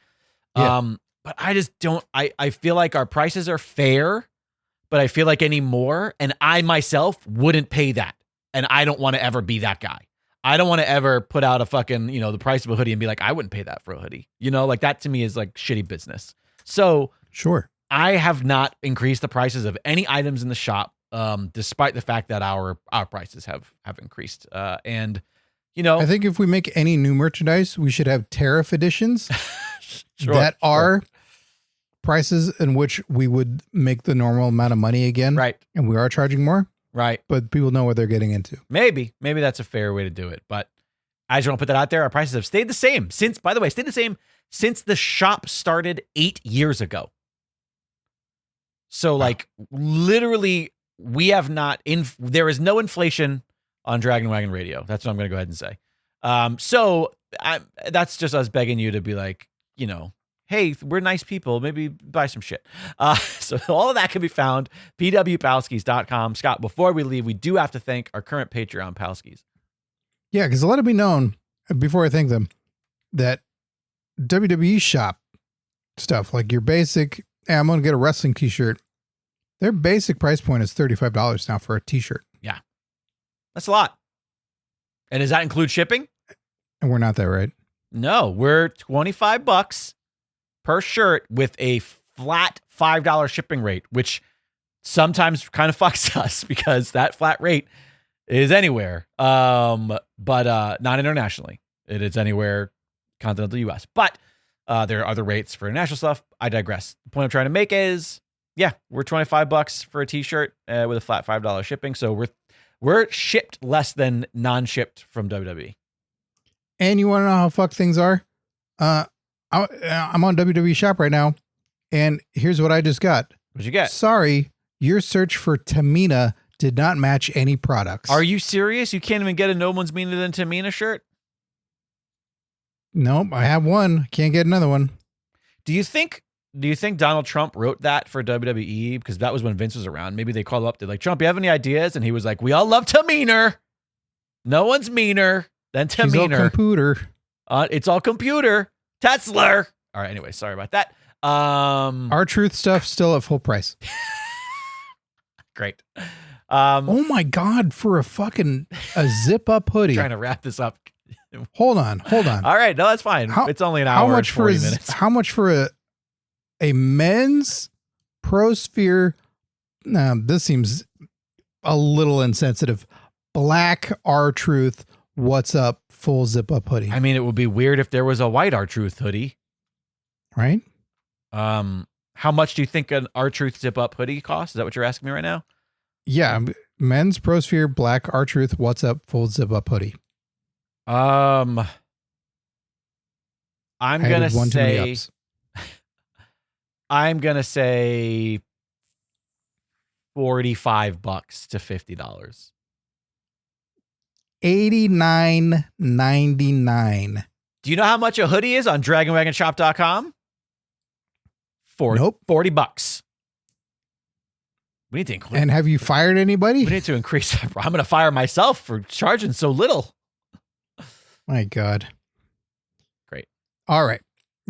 Yeah. But I just don't, I feel like our prices are fair, but I feel like any more, and I myself wouldn't pay that. And I don't want to ever be that guy. I don't want to ever put out a fucking, the price of a hoodie and be like, I wouldn't pay that for a hoodie. Like, that to me is like shitty business. So Sure. I have not increased the prices of any items in the shop, despite the fact that our prices have increased. And, I think if we make any new merchandise, we should have tariff editions sure, that are prices in which we would make the normal amount of money again. Right. And we are charging more. Right. But people know what they're getting into. Maybe that's a fair way to do it. But I just want to put that out there. Our prices have stayed the same since the shop started 8 years ago. So like literally we have not there is no inflation on Dragon Wagon Radio. That's what I'm going to go ahead and say. So that's just us begging you to be like, you know, hey, we're nice people. Maybe buy some shit. So all of that can be found pwpalskis.com. Scott, before we leave, we do have to thank our current Patreon Palskis. Yeah, because let it be known before I thank them that WWE shop stuff, like your basic, hey, I'm going to get a wrestling t-shirt. Their basic price point is $35 now for a t-shirt. Yeah. That's a lot. And does that include shipping? And we're not that, right? No, we're $25 per shirt with a flat $5 shipping rate, which sometimes kind of fucks us because that flat rate is anywhere, but not internationally. It is anywhere continental U.S. But there are other rates for international stuff. I digress. The point I'm trying to make is, yeah, we're $25 for a t-shirt with a flat $5 shipping. So we're shipped less than non-shipped from WWE. And you want to know how fucked things are? I'm on WWE Shop right now, and here's what I just got. What'd you get? Sorry, your search for Tamina did not match any products. Are you serious? You can't even get a No One's Meaner Than Tamina shirt? Nope, I have one. Can't get another one. Do you think Donald Trump wrote that for WWE? Because that was when Vince was around. Maybe they called him up. They're like, Trump, you have any ideas? And he was like, we all love Tamina. No one's meaner than Tamina. She's all computer. It's all computer. Tesla. All right. Anyway, sorry about that. Our truth stuff still at full price. Great. Oh my God, for a zip up hoodie. Trying to wrap this up. Hold on. All right. No, that's fine. It's only an hour. How much and 40 minutes. How much for a men's ProSphere? This seems a little insensitive. Black R-Truth, what's up, full zip up hoodie. I mean, it would be weird if there was a white R-Truth hoodie. Right? How much do you think an R-Truth zip up hoodie costs? Is that what you're asking me right now? Yeah. Men's ProSphere, black R-Truth, what's up, full zip up hoodie. I'm gonna say $45 to $50. $89.99. Do you know how much a hoodie is on DragonWagonShop.com? Nope. $40. We need to include. And have you fired anybody? We need to increase. I'm going to fire myself for charging so little. My God. Great. All right.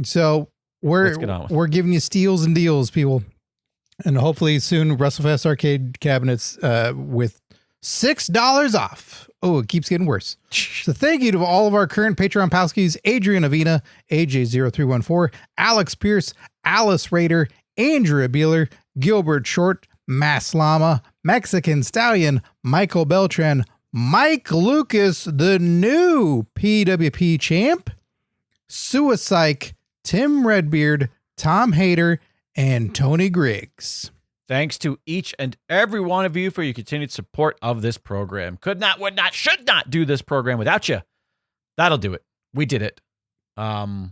So we're giving you steals and deals, people. And hopefully soon WrestleFest arcade cabinets with $6 off. Oh, it keeps getting worse. So thank you to all of our current Patreon Palskis: Adrian Avina, AJ0314, Alex Pierce, Alice Rader, Andrea Beeler, Gilbert Short, Mass Llama, Mexican Stallion, Michael Beltran, Mike Lucas, the new PWP champ, Suicide, Tim Redbeard, Tom Hader, and Tony Griggs. Thanks to each and every one of you for your continued support of this program. Could not, would not, should not do this program without you. That'll do it. We did it. I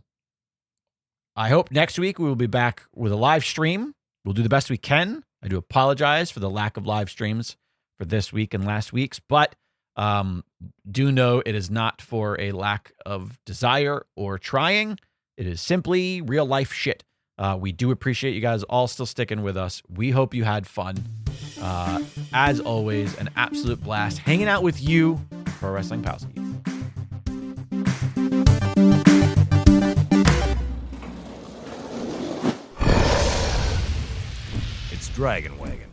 hope next week we will be back with a live stream. We'll do the best we can. I do apologize for the lack of live streams for this week and last week's, but do know it is not for a lack of desire or trying. It is simply real life shit. We do appreciate you guys all still sticking with us. We hope you had fun. As always, an absolute blast hanging out with you for Wrestling Palskis. It's Dragon Wagon.